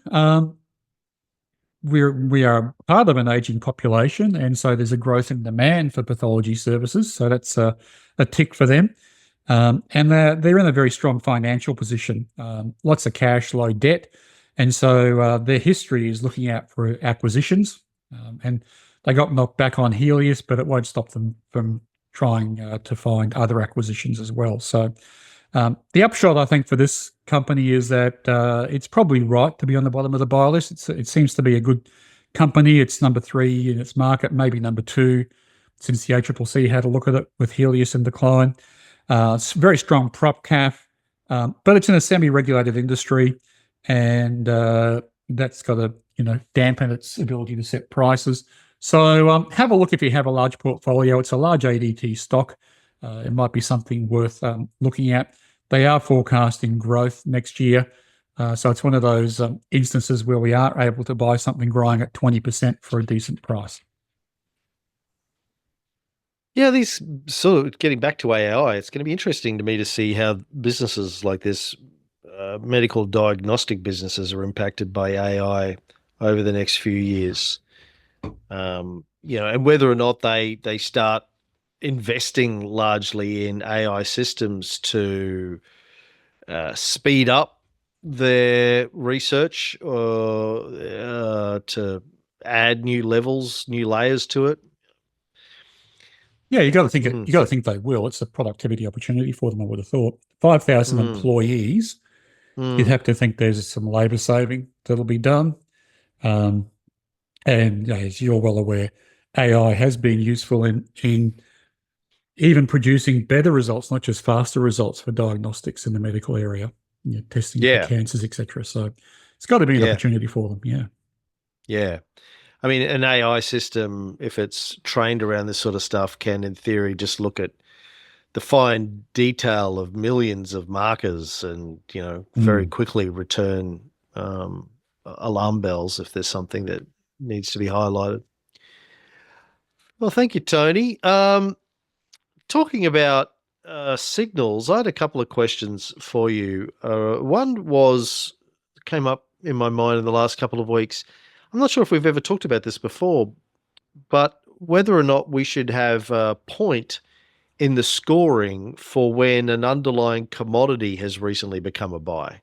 we are part of an aging population, and so there's a growth in demand for pathology services. So that's a tick for them. And they're in a very strong financial position, lots of cash, low debt. And so their history is looking out for acquisitions. And they got knocked back on Helios, but it won't stop them from trying to find other acquisitions as well. So The upshot, I think, for this company is that it's probably right to be on the bottom of the buy list. It seems to be a good company. It's number 3 in its market, maybe number 2 since the ACCC had a look at it with Helios in decline. It's very strong prop CAF, but it's in a semi-regulated industry, and that's got to dampen its ability to set prices. So have a look if you have a large portfolio. It's a large ADT stock. It might be something worth looking at. They are forecasting growth next year. So it's one of those instances where we are able to buy something growing at 20% for a decent price. Yeah, these sort of getting back to AI, it's going to be interesting to me to see how businesses like this, medical diagnostic businesses, are impacted by AI over the next few years. And whether or not they start investing largely in AI systems to speed up their research or to add new layers to it. Yeah, you got to think you got to think they will. It's a productivity opportunity for them, I would have thought. 5,000 employees, you'd have to think there's some labour saving that'll be done. And as you're well aware, AI has been useful in even producing better results, not just faster results for diagnostics in the medical area, testing for cancers, etc. So it's got to be an opportunity for them. Yeah. Yeah. I mean, an AI system, if it's trained around this sort of stuff, can, in theory, just look at the fine detail of millions of markers and, very quickly return alarm bells if there's something that needs to be highlighted. Well, thank you, Tony. Talking about signals, I had a couple of questions for you. One came up in my mind in the last couple of weeks. I'm not sure if we've ever talked about this before, but whether or not we should have a point in the scoring for when an underlying commodity has recently become a buy.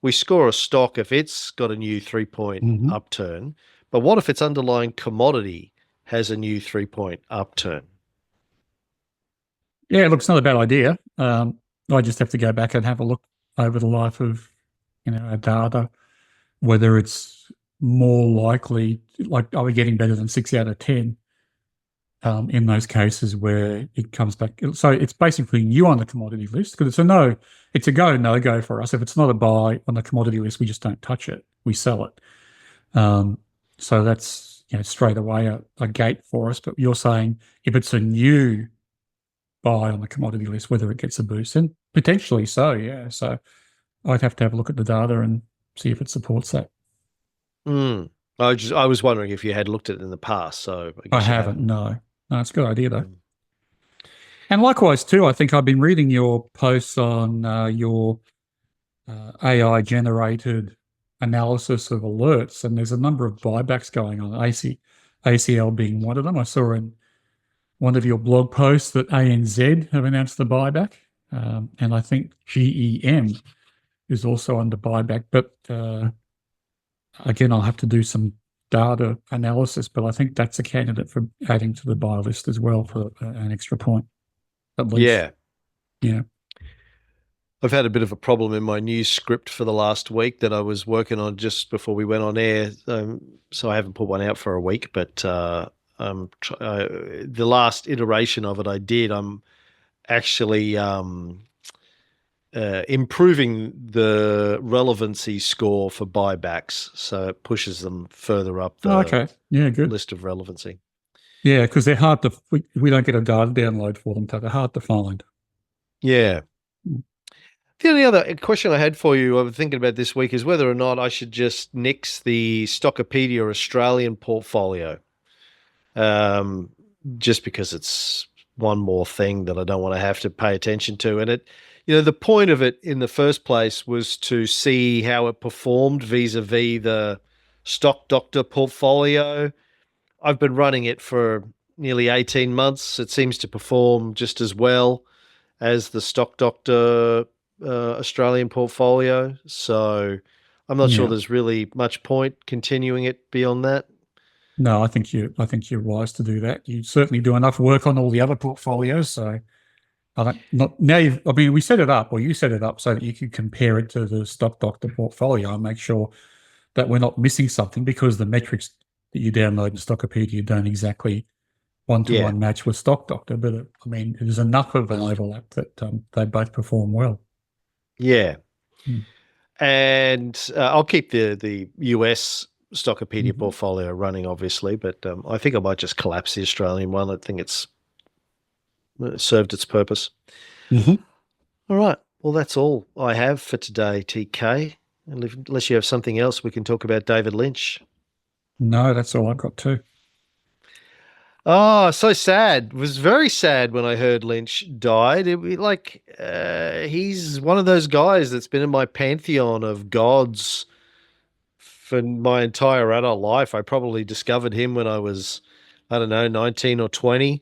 We score a stock if it's got a new 3-point upturn, but what if its underlying commodity has a new 3-point upturn? Yeah, look, it's not a bad idea. I just have to go back and have a look over the life of, our data, whether it's more likely, like, are we getting better than 6 out of 10 in those cases where it comes back? So it's basically new on the commodity list, because it's a go, no go for us. If it's not a buy on the commodity list, we just don't touch it. We sell it. So that's straight away a gate for us. But you're saying if it's a new buy on the commodity list, whether it gets a boost, and potentially so, yeah. So I'd have to have a look at the data and see if it supports that. I was wondering if you had looked at it in the past. So I haven't. No, it's a good idea though. And likewise too, I think I've been reading your posts on your AI generated analysis of alerts, and there's a number of buybacks going on. ACL being one of them. I saw in one of your blog posts that ANZ have announced the buyback, and I think GEM is also under buyback. But again, I'll have to do some data analysis, but I think that's a candidate for adding to the buy list as well for an extra point, at least. Yeah. I've had a bit of a problem in my news script for the last week that I was working on just before we went on air, so I haven't put one out for a week, but the last iteration of it I did, I'm actually improving the relevancy score for buybacks, so it pushes them further up the list of relevancy. Yeah, because they're hard to, we don't get a data download for them, so they're hard to find. Yeah. The only other question I had for you, I was thinking about this week, is whether or not I should just nix the Stockopedia Australian portfolio, just because it's one more thing that I don't want to have to pay attention to. And the point of it in the first place was to see how it performed vis-a-vis the Stock Doctor portfolio. I've been running it for nearly 18 months. It seems to perform just as well as the Stock Doctor Australian portfolio. So I'm not sure there's really much point continuing it beyond that. No, I think you're wise to do that. You certainly do enough work on all the other portfolios, so I don't, not now. I mean, we set it up, or you set it up, so that you could compare it to the Stock Doctor portfolio and make sure that we're not missing something, because the metrics that you download in Stockopedia don't exactly one-to-one match with Stock Doctor. But I mean, there's enough of an overlap that they both perform well. Yeah. And I'll keep the US Stockopedia portfolio running, obviously, but I think I might just collapse the Australian one. I think it's served its purpose. All right. Well, that's all I have for today, TK. Unless you have something else, we can talk about David Lynch. No, that's all I've got too. Oh, so sad. It was very sad when I heard Lynch died. He's one of those guys that's been in my pantheon of gods for my entire adult life. I probably discovered him when I was, 19 or 20,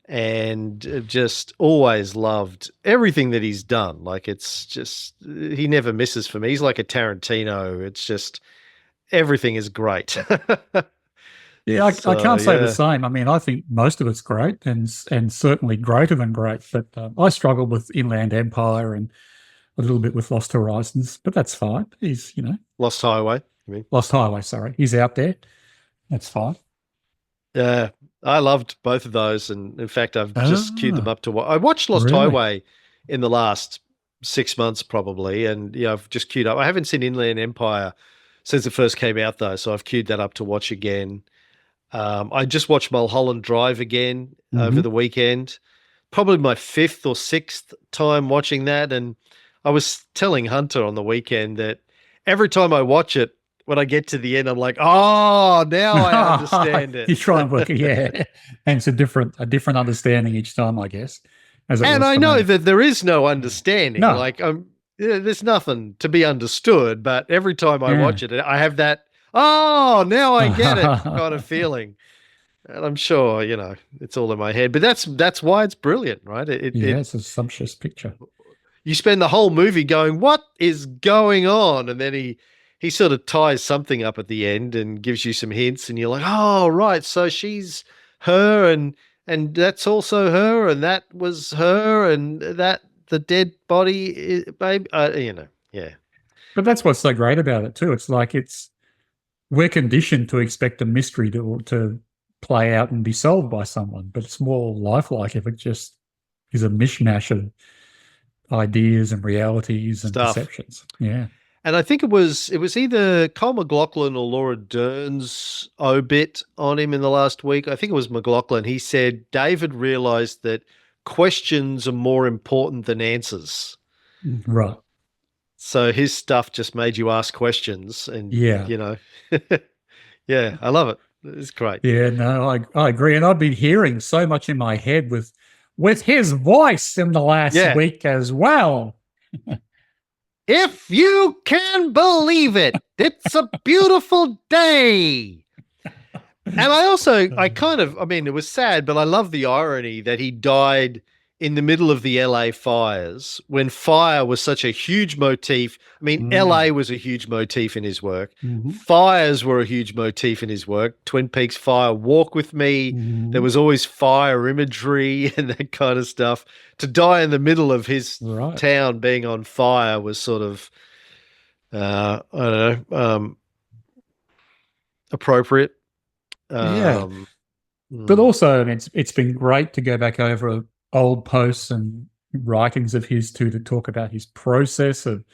and just always loved everything that he's done. Like, it's just, he never misses for me. He's like a Tarantino. It's just, everything is great. Yeah, I can't say the same. I mean, I think most of it's great, and certainly greater than great. But I struggled with Inland Empire and a little bit with Lost Horizons, but that's fine. He's, Lost Highway, you mean? Lost Highway, sorry. He's out there. That's fine. Yeah, I loved both of those, and in fact, I've just queued them up to watch. I watched Lost Highway in the last 6 months, probably, and I've just queued up. I haven't seen Inland Empire since it first came out, though, so I've queued that up to watch again. I just watched Mulholland Drive again over the weekend. Probably my 5th or 6th time watching that. And I was telling Hunter on the weekend that every time I watch it, when I get to the end, I'm like, oh, now I understand it. You try and work it, yeah. And it's a different understanding each time, I guess. And I know that there is no understanding. No. Like, there's nothing to be understood. But every time I watch it, I have that, oh, now I get it kind of feeling. And I'm sure, it's all in my head. But that's why it's brilliant, right? It's a sumptuous picture. You spend the whole movie going, what is going on? And then he sort of ties something up at the end and gives you some hints, and you're like, oh, right, so she's her, and that's also her, and that was her, and that the dead body, babe, yeah. But that's what's so great about it too. It's like we're conditioned to expect a mystery to play out and be solved by someone, but it's more lifelike if it just is a mishmash of ideas and realities and perceptions. Yeah. And I think it was either Kyle MacLachlan or Laura Dern's obit on him in the last week. I think it was MacLachlan. He said David realized that questions are more important than answers. Right. So his stuff just made you ask questions, and yeah, I love it. It's great. Yeah, no, I agree. And I've been hearing so much in my head with his voice in the last week as well. If you can believe it, it's a beautiful day. And it was sad, but I love the irony that he died in the middle of the LA fires, when fire was such a huge motif. I mean, LA was a huge motif in his work. Fires were a huge motif in his work. Twin Peaks Fire, Walk With Me. There was always fire imagery and that kind of stuff. To die in the middle of his town being on fire was sort of, appropriate. But also, I mean, it's been great to go back over old posts and writings of his too, to talk about his process of,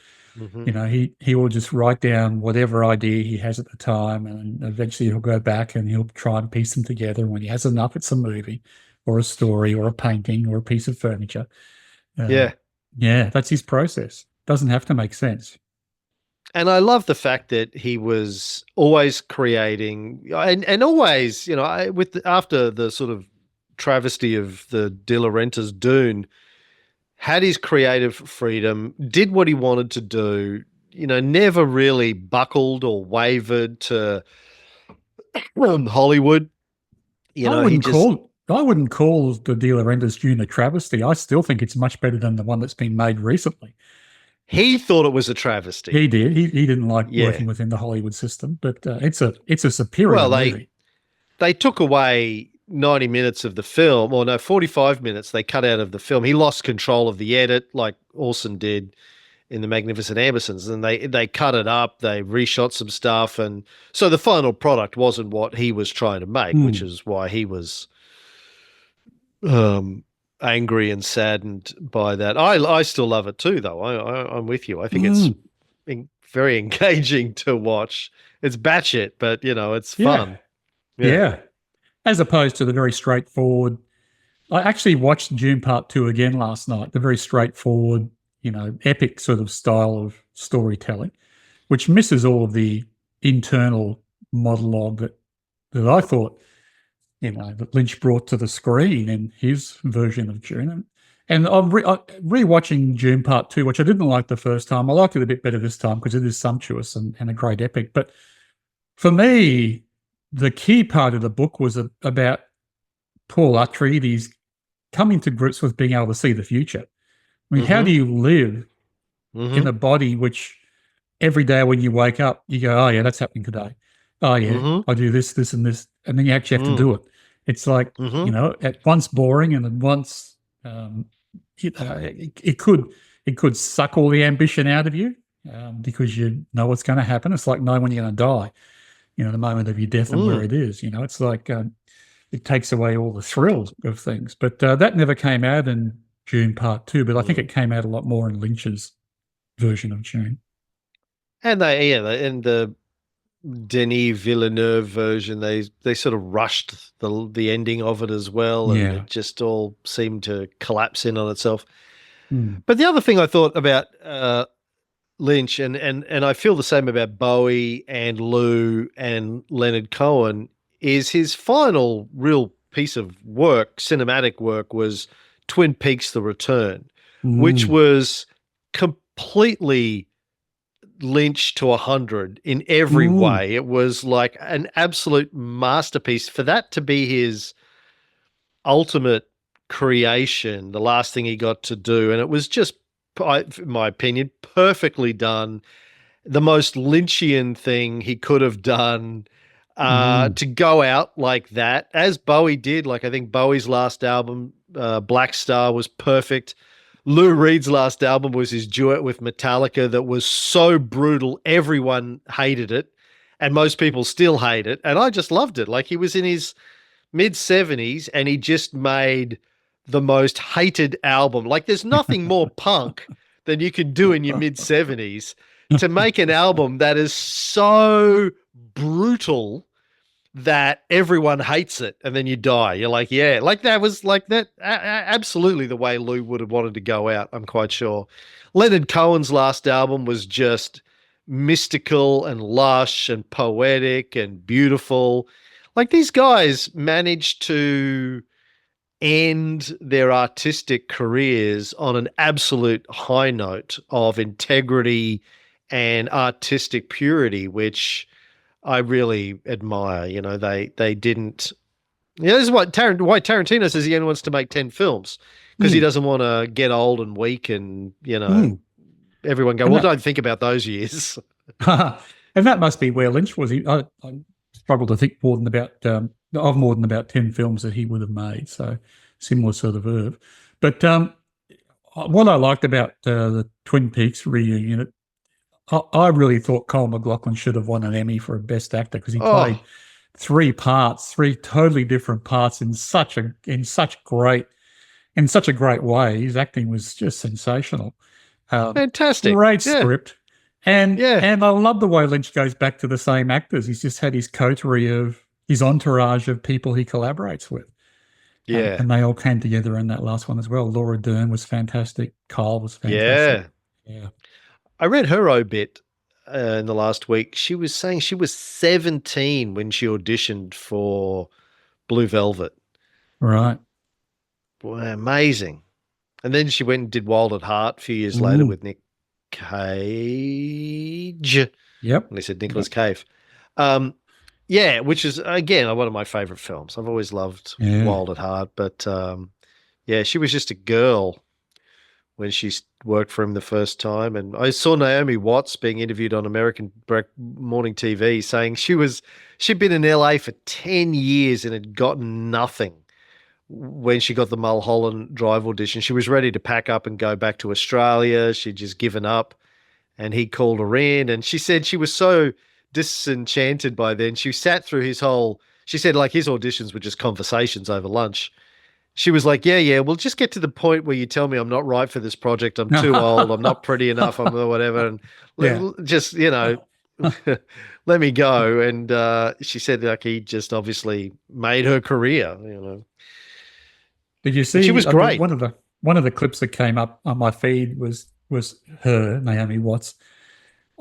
he will just write down whatever idea he has at the time, and eventually he'll go back and he'll try and piece them together. And when he has enough, it's a movie or a story or a painting or a piece of furniture. That's his process. Doesn't have to make sense. And I love the fact that he was always creating, and always, after the sort of travesty of the De Laurentiis Dune, had his creative freedom, did what he wanted to do, never really buckled or wavered to Hollywood. I wouldn't call the De Laurentiis Dune a travesty. I still think it's much better than the one that's been made recently. He thought it was a travesty. He did. He didn't like working within the Hollywood system, but it's a superior movie. They took away 90 minutes of the film, or no, 45 minutes they cut out of the film. He lost control of the edit, like Orson did in The Magnificent Ambersons, and they cut it up, they reshot some stuff, and so the final product wasn't what he was trying to make, which is why he was angry and saddened by that. I still love it too, though. I'm with you. I think it's very engaging to watch. It's batshit, but it's fun. Yeah. As opposed to the very straightforward. I actually watched Dune Part 2 again last night, the very straightforward, epic sort of style of storytelling, which misses all of the internal monologue that I thought, that Lynch brought to the screen in his version of Dune. And I'm rewatching Dune Part 2, which I didn't like the first time. I liked it a bit better this time because it is sumptuous and a great epic. But for me, the key part of the book was about Paul Atreides coming to grips with being able to see the future. I mean, how do you live in a body which every day when you wake up, you go, oh, yeah, that's happening today. Oh, yeah, I do this, this, and this. And then you actually have to do it. It's like, at once boring and at once it could suck all the ambition out of you because you know what's going to happen. It's like knowing when you're going to die, the moment of your death and where it is. It's like it takes away all the thrills of things. But that never came out in Dune Part 2, but I think it came out a lot more in Lynch's version of Dune. And the Denis Villeneuve version, they sort of rushed the ending of it as well, and it just all seemed to collapse in on itself. But the other thing I thought about Lynch, and I feel the same about Bowie and Lou and Leonard Cohen, is his final real piece of work, cinematic work, was Twin Peaks: The Return, which was completely Lynch to 100 in every way. It was like an absolute masterpiece. For that to be his ultimate creation, the last thing he got to do, and it was just, in my opinion, perfectly done. The most Lynchian thing he could have done, to go out like that, as Bowie did. Like, I think Bowie's last album, Black Star, was perfect. Lou Reed's last album was his duet with Metallica that was so brutal, everyone hated it, and most people still hate it, and I just loved it. Like, he was in his mid-70s, and he just made the most hated album. Like, there's nothing more punk than you can do in your mid-70s to make an album that is so brutal that everyone hates it, and then you die. You're like, yeah, like that was like that. Absolutely the way Lou would have wanted to go out, I'm quite sure. Leonard Cohen's last album was just mystical and lush and poetic and beautiful. Like, these guys managed to end their artistic careers on an absolute high note of integrity and artistic purity, which I really admire. They didn't. This is why Tarantino says he only wants to make 10 films, because he doesn't want to get old and weak, and everyone go, well, don't think about those years. And that must be where Lynch was. I struggle to think more than about 10 films that he would have made. So similar sort of verve. But what I liked about the Twin Peaks reunion, I really thought Cole McLaughlin should have won an Emmy for Best Actor, because he played three totally different parts in such a great way. His acting was just sensational. Fantastic. Great script. And I love the way Lynch goes back to the same actors. He's just had his coterie of his entourage of people he collaborates with. Yeah. And they all came together in that last one as well. Laura Dern was fantastic. Kyle was fantastic. Yeah. I read her obit in the last week. She was saying she was 17 when she auditioned for Blue Velvet. Right. Boy, amazing. And then she went and did Wild at Heart a few years later with Nick Cage. Yep. And they said Nicolas Cage. Which is, again, one of my favorite films. I've always loved Wild at Heart. But, she was just a girl when she worked for him the first time. And I saw Naomi Watts being interviewed on American morning TV saying she'd been in LA for 10 years and had gotten nothing when she got the Mulholland Drive audition. She was ready to pack up and go back to Australia. She'd just given up, and he called her in. And she said she was so disenchanted by then. She sat through she said like his auditions were just conversations over lunch. She was like, yeah, we'll just get to the point where you tell me I'm not right for this project. I'm too old. I'm not pretty enough. I'm whatever. And just, let me go. And she said like he just obviously made her career. Did you see? She was great. One of the clips that came up on my feed was her, Naomi Watts.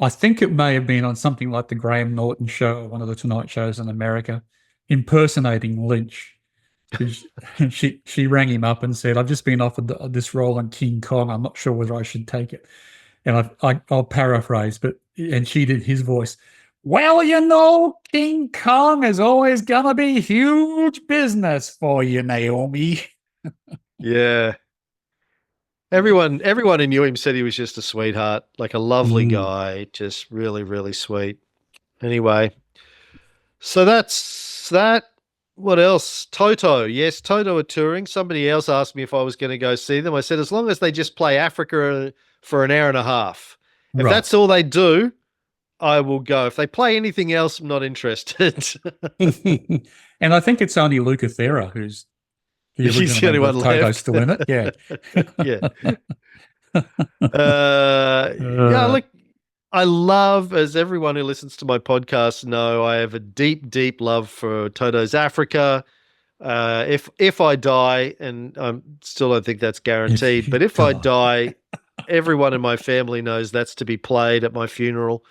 I think it may have been on something like the Graham Norton show, one of the Tonight shows in America, impersonating Lynch. She rang him up and said, "I've just been offered this role in King Kong. I'm not sure whether I should take it." And I'll paraphrase, and she did his voice. "Well, King Kong is always gonna be huge business for you, Naomi." Yeah. Everyone who knew him said he was just a sweetheart, like a lovely guy, just really, really sweet. Anyway, so that's that. What else? Toto. Yes, Toto are touring. Somebody else asked me if I was going to go see them. I said, as long as they just play Africa for an hour and a half. If that's all they do, I will go. If they play anything else, I'm not interested. And I think it's only Luca Thera who's he's the only one left. Toto's still in it. Yeah. Yeah, look, I love, as everyone who listens to my podcast know, I have a deep, deep love for Toto's Africa. If I die, and I still don't think that's guaranteed, but if I die, everyone in my family knows that's to be played at my funeral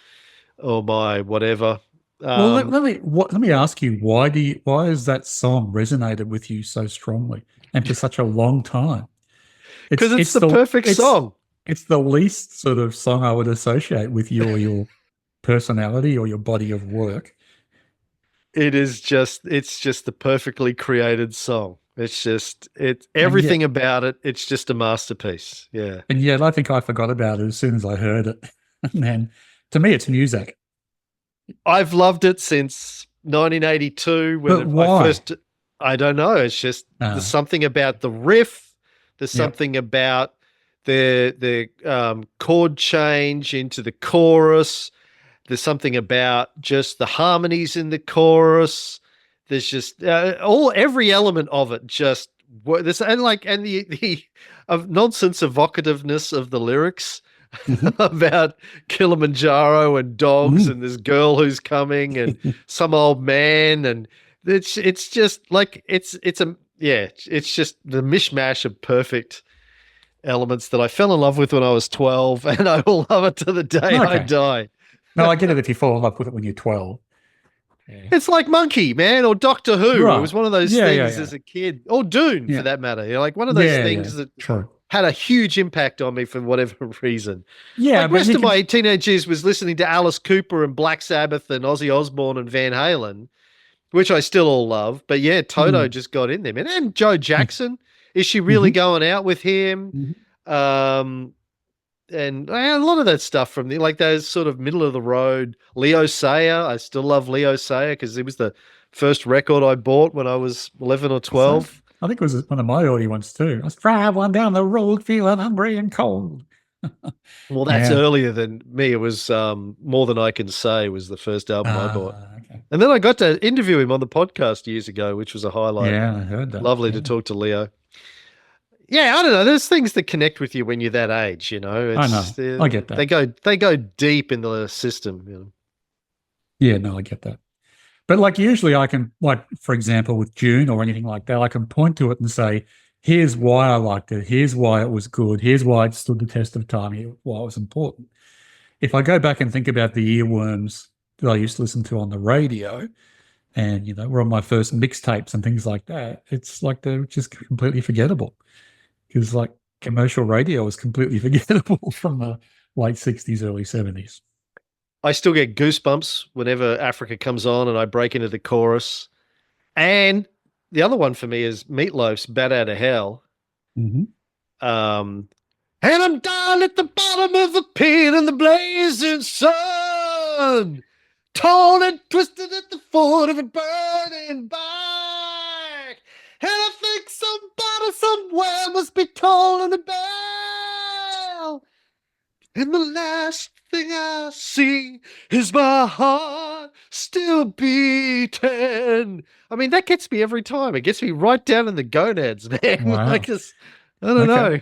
or my whatever. Well, let me ask you, why has that song resonated with you so strongly and for such a long time? Because it's the perfect song. It's the least sort of song I would associate with you or your personality or your body of work. It's just the perfectly created song. It's everything about it. It's just a masterpiece. Yeah. And yet I think I forgot about it as soon as I heard it. And to me, it's music. I've loved it since 1982. But why? I don't know. It's just there's something about the riff. There's something about the chord change into the chorus. There's something about just the harmonies in the chorus. There's just every element of it. Just this and the nonsense evocativeness of the lyrics about Kilimanjaro and dogs and this girl who's coming and some old man, and it's just like it's just the mishmash of perfect elements that I fell in love with when I was 12, and I will love it to the day I die. No, I get it if you fall in love with it when you're 12. Yeah. It's like Monkey, man, or Doctor Who. Right. It was one of those things as a kid, or Dune for that matter. Like one of those things that had a huge impact on me for whatever reason. Yeah, like most of my teenage years was listening to Alice Cooper and Black Sabbath and Ozzy Osbourne and Van Halen, which I still all love. But yeah, Toto just got in there, man. And Joe Jackson. Is she really going out with him? And a lot of that stuff from those sort of middle of the road. Leo Sayer. I still love Leo Sayer because it was the first record I bought when I was 11 or 12. I think it was one of my early ones too. I was driving down the road feeling hungry and cold. Well, that's earlier than me. It was More Than I Can Say was the first album I bought. Okay. And then I got to interview him on the podcast years ago, which was a highlight. Yeah, I heard that. Lovely to talk to Leo. Yeah, I don't know. There's things that connect with you when you're that age, I know. I get that. They go deep in the system, Yeah, no, I get that. But usually I can, for example, with June or anything like that, I can point to it and say, here's why I liked it. Here's why it was good. Here's why it stood the test of time. Here's why it was important. If I go back and think about the earworms that I used to listen to on the radio, and, were on my first mixtapes and things like that, it's like they're just completely forgettable. Because commercial radio was completely forgettable from the late 60s, early 70s. I still get goosebumps whenever Africa comes on and I break into the chorus. And the other one for me is Meatloaf's Bat Out of Hell. Has And I'm down at the bottom of the pit in the blazing sun, torn and twisted at the foot of a burning bike. And I think somebody somewhere must be tolling the bell. And the last thing I see is my heart still beating. I mean, that gets me every time. It gets me right down in the gonads, man. Wow. I don't know.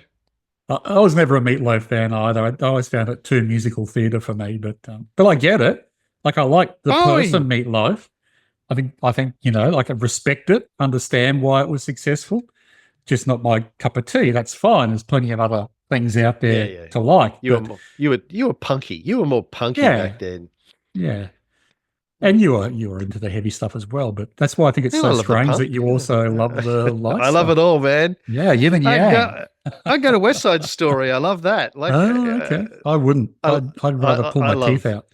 I was never a Meatloaf fan either. I always found it too musical theatre for me, but I get it. Like, I like the person Meatloaf. I think like, I respect it, understand why it was successful. Just not my cup of tea. That's fine. There's plenty of other things out there to like. You were punky. You were more punky back then. Yeah. And you were into the heavy stuff as well, but that's why I think it's so strange that you also love the light I love it all, man. Yeah, yin and yang. I go to West Side Story. I love that. Like, okay. I wouldn't. I'd rather pull my teeth out.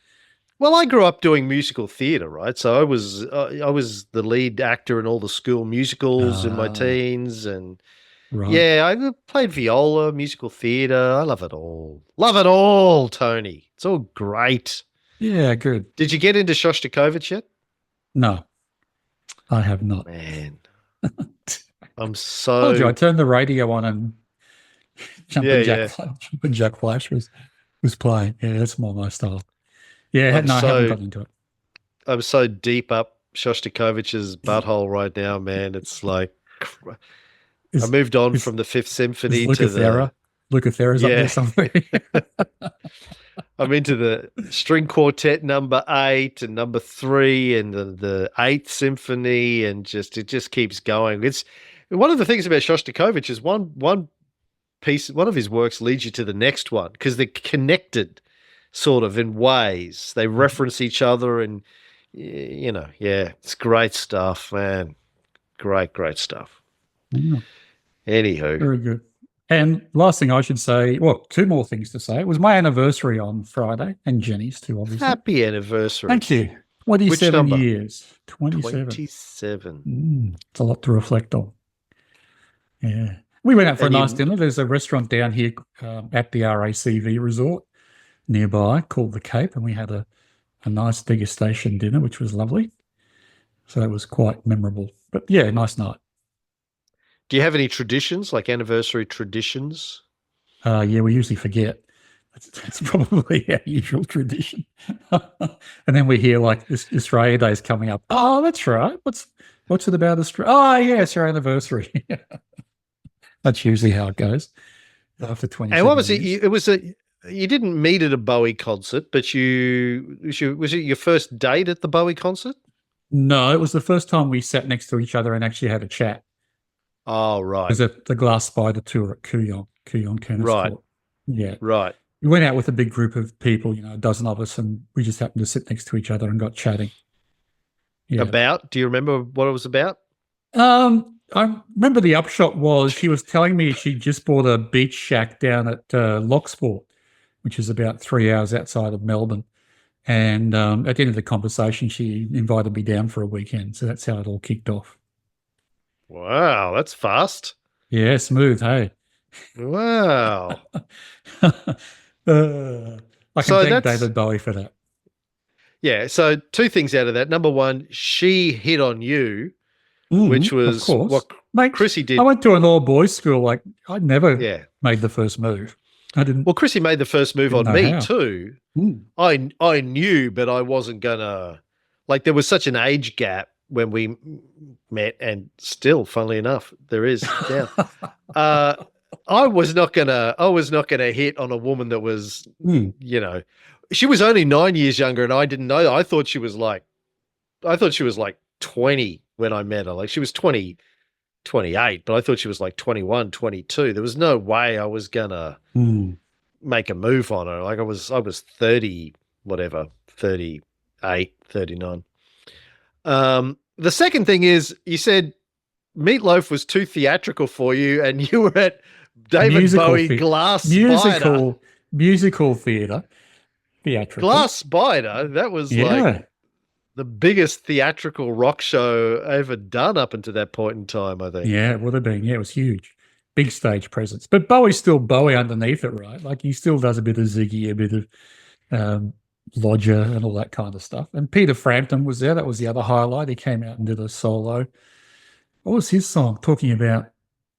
Well, I grew up doing musical theatre, right? So I was the lead actor in all the school musicals in my teens, and I played viola, musical theatre. I love it all. Love it all, Tony. It's all great. Yeah, good. Did you get into Shostakovich yet? No, I have not. Man, I told you, I turned the radio on and Jumpin' Jack Flash was playing. Yeah, that's more my style. Yeah, I haven't gotten into it. I'm so deep up Shostakovich's butthole right now, man. It's like I moved on from the Fifth Symphony to the Lukatherra's up there somewhere. I'm into the string quartet number 8 and number 3 and the 8th Symphony, and it just keeps going. It's one of the things about Shostakovich is one of his works leads you to the next one because they're connected sort of in ways. They reference each other, and it's great stuff, man. Great stuff. Yeah. Anywho. Very good. And last thing I should say, well, 2 more things to say. It was my anniversary on Friday, and Jenny's too, obviously. Happy anniversary. Thank you. 27 years. 27. 27. It's a lot to reflect on. Yeah. We went out for a nice dinner. There's a restaurant down here at the RACV resort nearby called The Cape, and we had a nice degustation dinner, which was lovely. So that was quite memorable. But yeah, nice night. Do you have any traditions, like anniversary traditions? Yeah, we usually forget. It's probably our usual tradition. And then we hear like Australia Day is coming up. Oh, that's right. What's it about Australia? Oh, yeah, it's our anniversary. That's usually how it goes after 20 years. And what was it? You didn't meet at a Bowie concert, but was it your first date at the Bowie concert? No, it was the first time we sat next to each other and actually had a chat. Oh, right. It was at the Glass Spider tour at Kooyong Kenneth Court. Yeah. Right. We went out with a big group of people, a dozen of us, and we just happened to sit next to each other and got chatting. Yeah. About? Do you remember what it was about? I remember the upshot was she was telling me she just bought a beach shack down at Locksport, which is about 3 hours outside of Melbourne. And at the end of the conversation, she invited me down for a weekend. So that's how it all kicked off. Wow, that's fast. Yeah, smooth, hey. Wow. I can thank David Bowie for that. Yeah, so 2 things out of that. Number 1, she hit on you, which was what Chrissy did. I went to an all-boys school. Like, I never made the first move. I didn't. Well, Chrissy made the first move on me too. I knew, but I wasn't gonna. Like, there was such an age gap when we met, and still, funnily enough, there is now. I was not gonna hit on a woman that was, she was only 9 years younger, and I didn't know. I thought she was like 20 when I met her. Like, she was 28, but I thought she was like 21, 22. There was no way I was gonna make a move on her. Like, I was 30, whatever, 38, 39. The second thing is, you said Meatloaf was too theatrical for you, and you were at David Bowie Glass Spider. Musical theatre. Theatrical. Glass Spider, that was like the biggest theatrical rock show ever done up until that point in time, I think. Yeah, it would have been. Yeah, it was huge. big stage presence. But Bowie's still Bowie underneath it, right? Like he still does a bit of Ziggy, a bit of Lodger and all that kind of stuff. And Peter Frampton was there. That was the other highlight. He came out and did a solo. What was his song? Talking about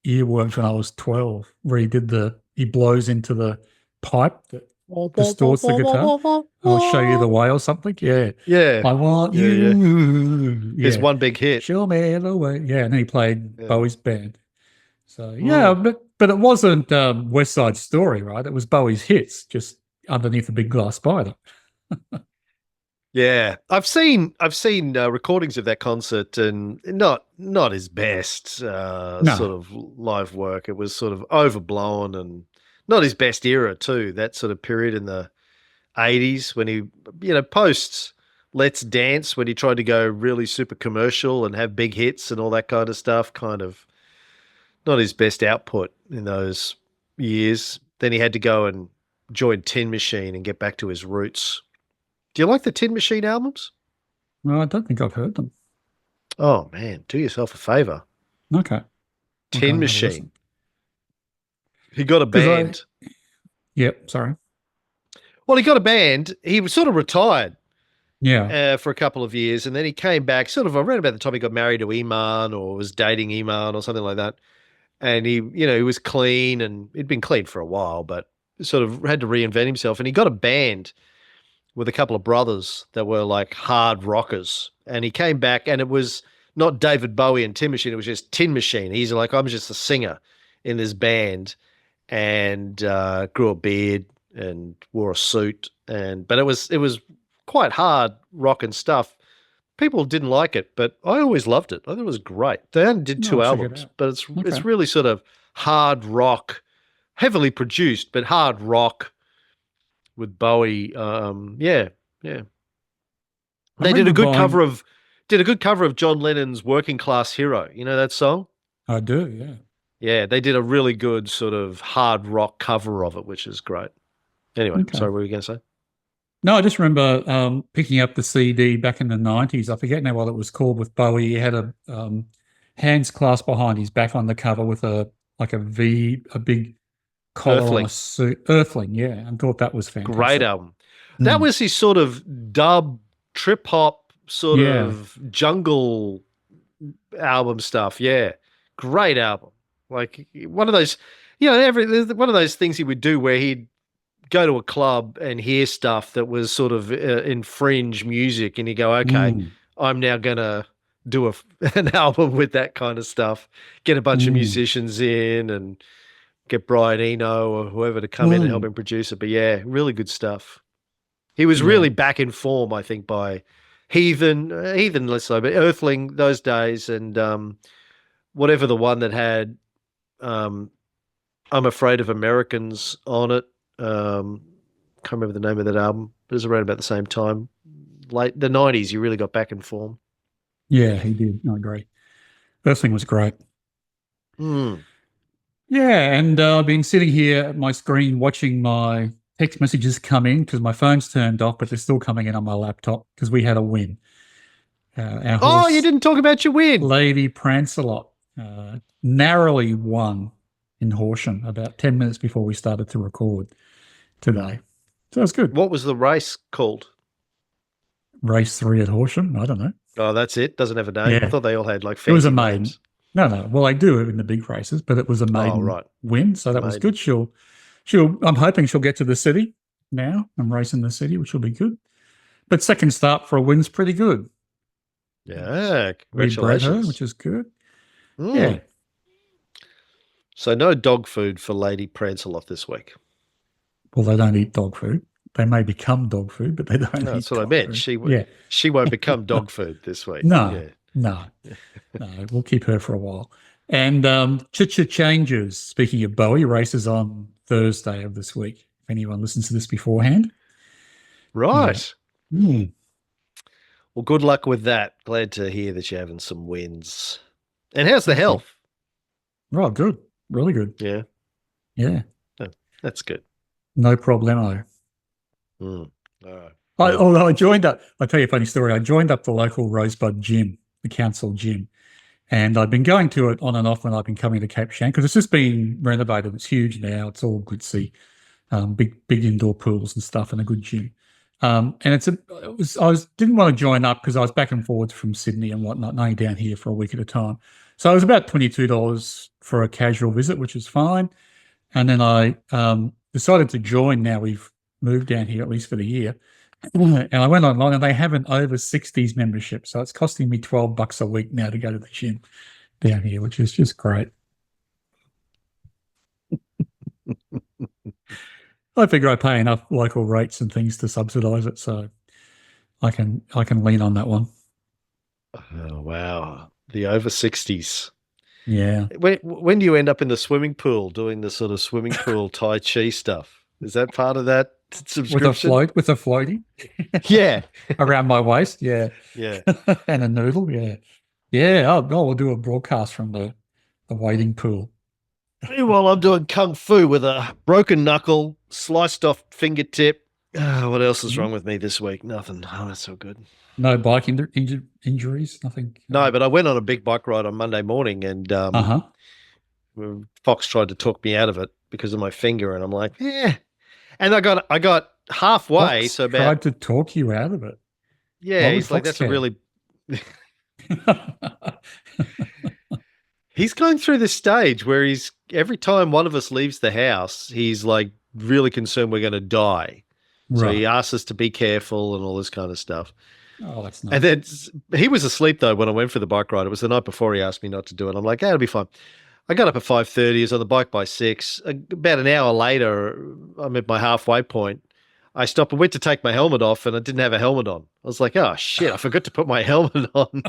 earworms when I was 12, where he blows into the pipe that distorts the guitar. I'll show you the way or something. Yeah. Yeah. I want Yeah, you. His one big hit. Show me the way. Yeah. And then he played Bowie's band. So, yeah, but it wasn't West Side Story, right? It was Bowie's hits, just underneath a big glass spider. Yeah, I've seen recordings of that concert, and not his best sort of live work. It was sort of overblown and not his best era too. That sort of period in the 80s when he, post Let's Dance, when he tried to go really super commercial and have big hits and all that kind of stuff, kind of not his best output in those years. Then he had to go and join Tin Machine and get back to his roots. Do you like the Tin Machine albums? No, I don't think I've heard them. Oh, man, do yourself a favor. Okay. Tin Machine. He got a band. Yep, sorry. Well, he got a band. He was sort of retired for a couple of years, and then he came back sort of around about the time he got married to Iman or was dating Iman or something like that. And he was clean, and he'd been clean for a while, but sort of had to reinvent himself. And he got a band with a couple of brothers that were like hard rockers. And he came back, and it was not David Bowie and Tin Machine. It was just Tin Machine. He's like, I'm just a singer in this band, and grew a beard and wore a suit. But it was quite hard rock and stuff. People didn't like it, but I always loved it. I thought it was great. They only did 2 albums, but it's really sort of hard rock, heavily produced, but hard rock with Bowie. They did a good cover of John Lennon's Working Class Hero. You know that song? I do, yeah. Yeah, they did a really good sort of hard rock cover of it, which is great. Anyway, sorry, what were you going to say? No, I just remember picking up the CD back in the 90s. I forget now what it was called with Bowie. He had a hands clasped behind his back on the cover with a big collar on a suit. Earthling, yeah. I thought that was fantastic. Great album. That was his sort of dub, trip hop, sort of jungle album stuff. Yeah. Great album. Like one of those, one of those things he would do where he'd go to a club and hear stuff that was sort of in fringe music, and you go, okay, I'm now going to do an album with that kind of stuff, get a bunch of musicians in and get Brian Eno or whoever to come in and help him produce it. But yeah, really good stuff. He was really back in form, I think, by Heathen less so, but Earthling those days, and whatever the one that had I'm Afraid of Americans on it. Can't remember the name of that album, but it was around about the same time. Late the 90s, you really got back in form. Yeah, he did. I agree. Earthling was great. Yeah, and I've been sitting here at my screen watching my text messages come in because my phone's turned off, but they're still coming in on my laptop because we had a win. Our horse, you didn't talk about your win. Lady Prancelot narrowly won in Horsham about 10 minutes before we started to record today. So that's good. What was the race called? Race 3 at Horsham? I don't know. Oh, that's it? Doesn't have a name? Yeah. I thought they all had like fancy It was a maiden. names. No. Well, they do in the big races, but it was a maiden win, so that was good. I'm hoping she'll get to the city now. I'm racing the city, which will be good. But second start for a win's pretty good. Yeah, Rebred congratulations. her, which is good. Yeah. So no dog food for Lady Prancelot this week. Well, they don't eat dog food. They may become dog food, but they don't eat That's what I meant. Food. She won't become dog food this week. No. We'll keep her for a while. And changes. Speaking of Bowie, races on Thursday of this week. If anyone listens to this beforehand. Right. Yeah. Well, good luck with that. Glad to hear that you're having some wins. And how's the health? Oh, good. Really good. Yeah. Yeah. Oh, that's good. No problemo. All right. Although I joined up, I'll tell you a funny story. I joined up the local Rosebud gym, the council gym, And I've been going to it on and off when I've been coming to Cape Shan because it's just been renovated. It's huge now. It's all glitzy, big indoor pools and stuff, and a good gym. And didn't want to join up because I was back and forwards from Sydney and whatnot, and only down here for a week at a time. So it was about $22 for a casual visit, which is fine. And then I decided to join. Now we've moved down here, at least for the year. And I went online and they have an over 60s membership. So it's costing me $12 a week now to go to the gym down here, which is just great. I figure I pay enough local rates and things to subsidise it, so I can lean on that one. Oh, wow. The over 60s. Yeah. When do you end up in the swimming pool doing the sort of swimming pool Tai Chi stuff? Is that part of that subscription? With a floaty? Yeah. Around my waist, yeah. Yeah. And a noodle, yeah. Yeah, we'll do a broadcast from the wading pool. Meanwhile, I'm doing kung fu with a broken knuckle, sliced off fingertip. What else is wrong with me this week? Nothing. Oh, that's so good. No bike injuries? Nothing? No, but I went on a big bike ride on Monday morning and Fox tried to talk me out of it because of my finger. And I'm like, yeah. And I got halfway. Fox so about tried to talk you out of it. Yeah, he's like, that's a really... He's going through this stage where every time one of us leaves the house, he's like really concerned we're going to die. Right. So he asks us to be careful and all this kind of stuff. Oh, that's nice. And then he was asleep though when I went for the bike ride. It was the night before he asked me not to do it. I'm like, yeah, it'll be fine. I got up at 5:30. I was on the bike by 6. About an hour later, I'm at my halfway point. I stopped and went to take my helmet off and I didn't have a helmet on. I was like, oh shit, I forgot to put my helmet on.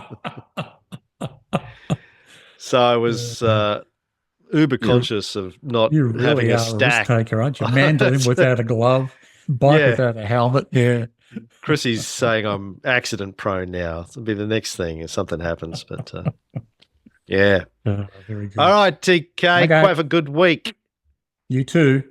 So I was uber conscious of not really having a stack. You taker, aren't you? Mandolin without a glove, bike without a helmet. Yeah. Chrissy's saying I'm accident prone now. It'll be the next thing if something happens. But yeah. Very good. All right, TK. Okay. Have a good week. You too.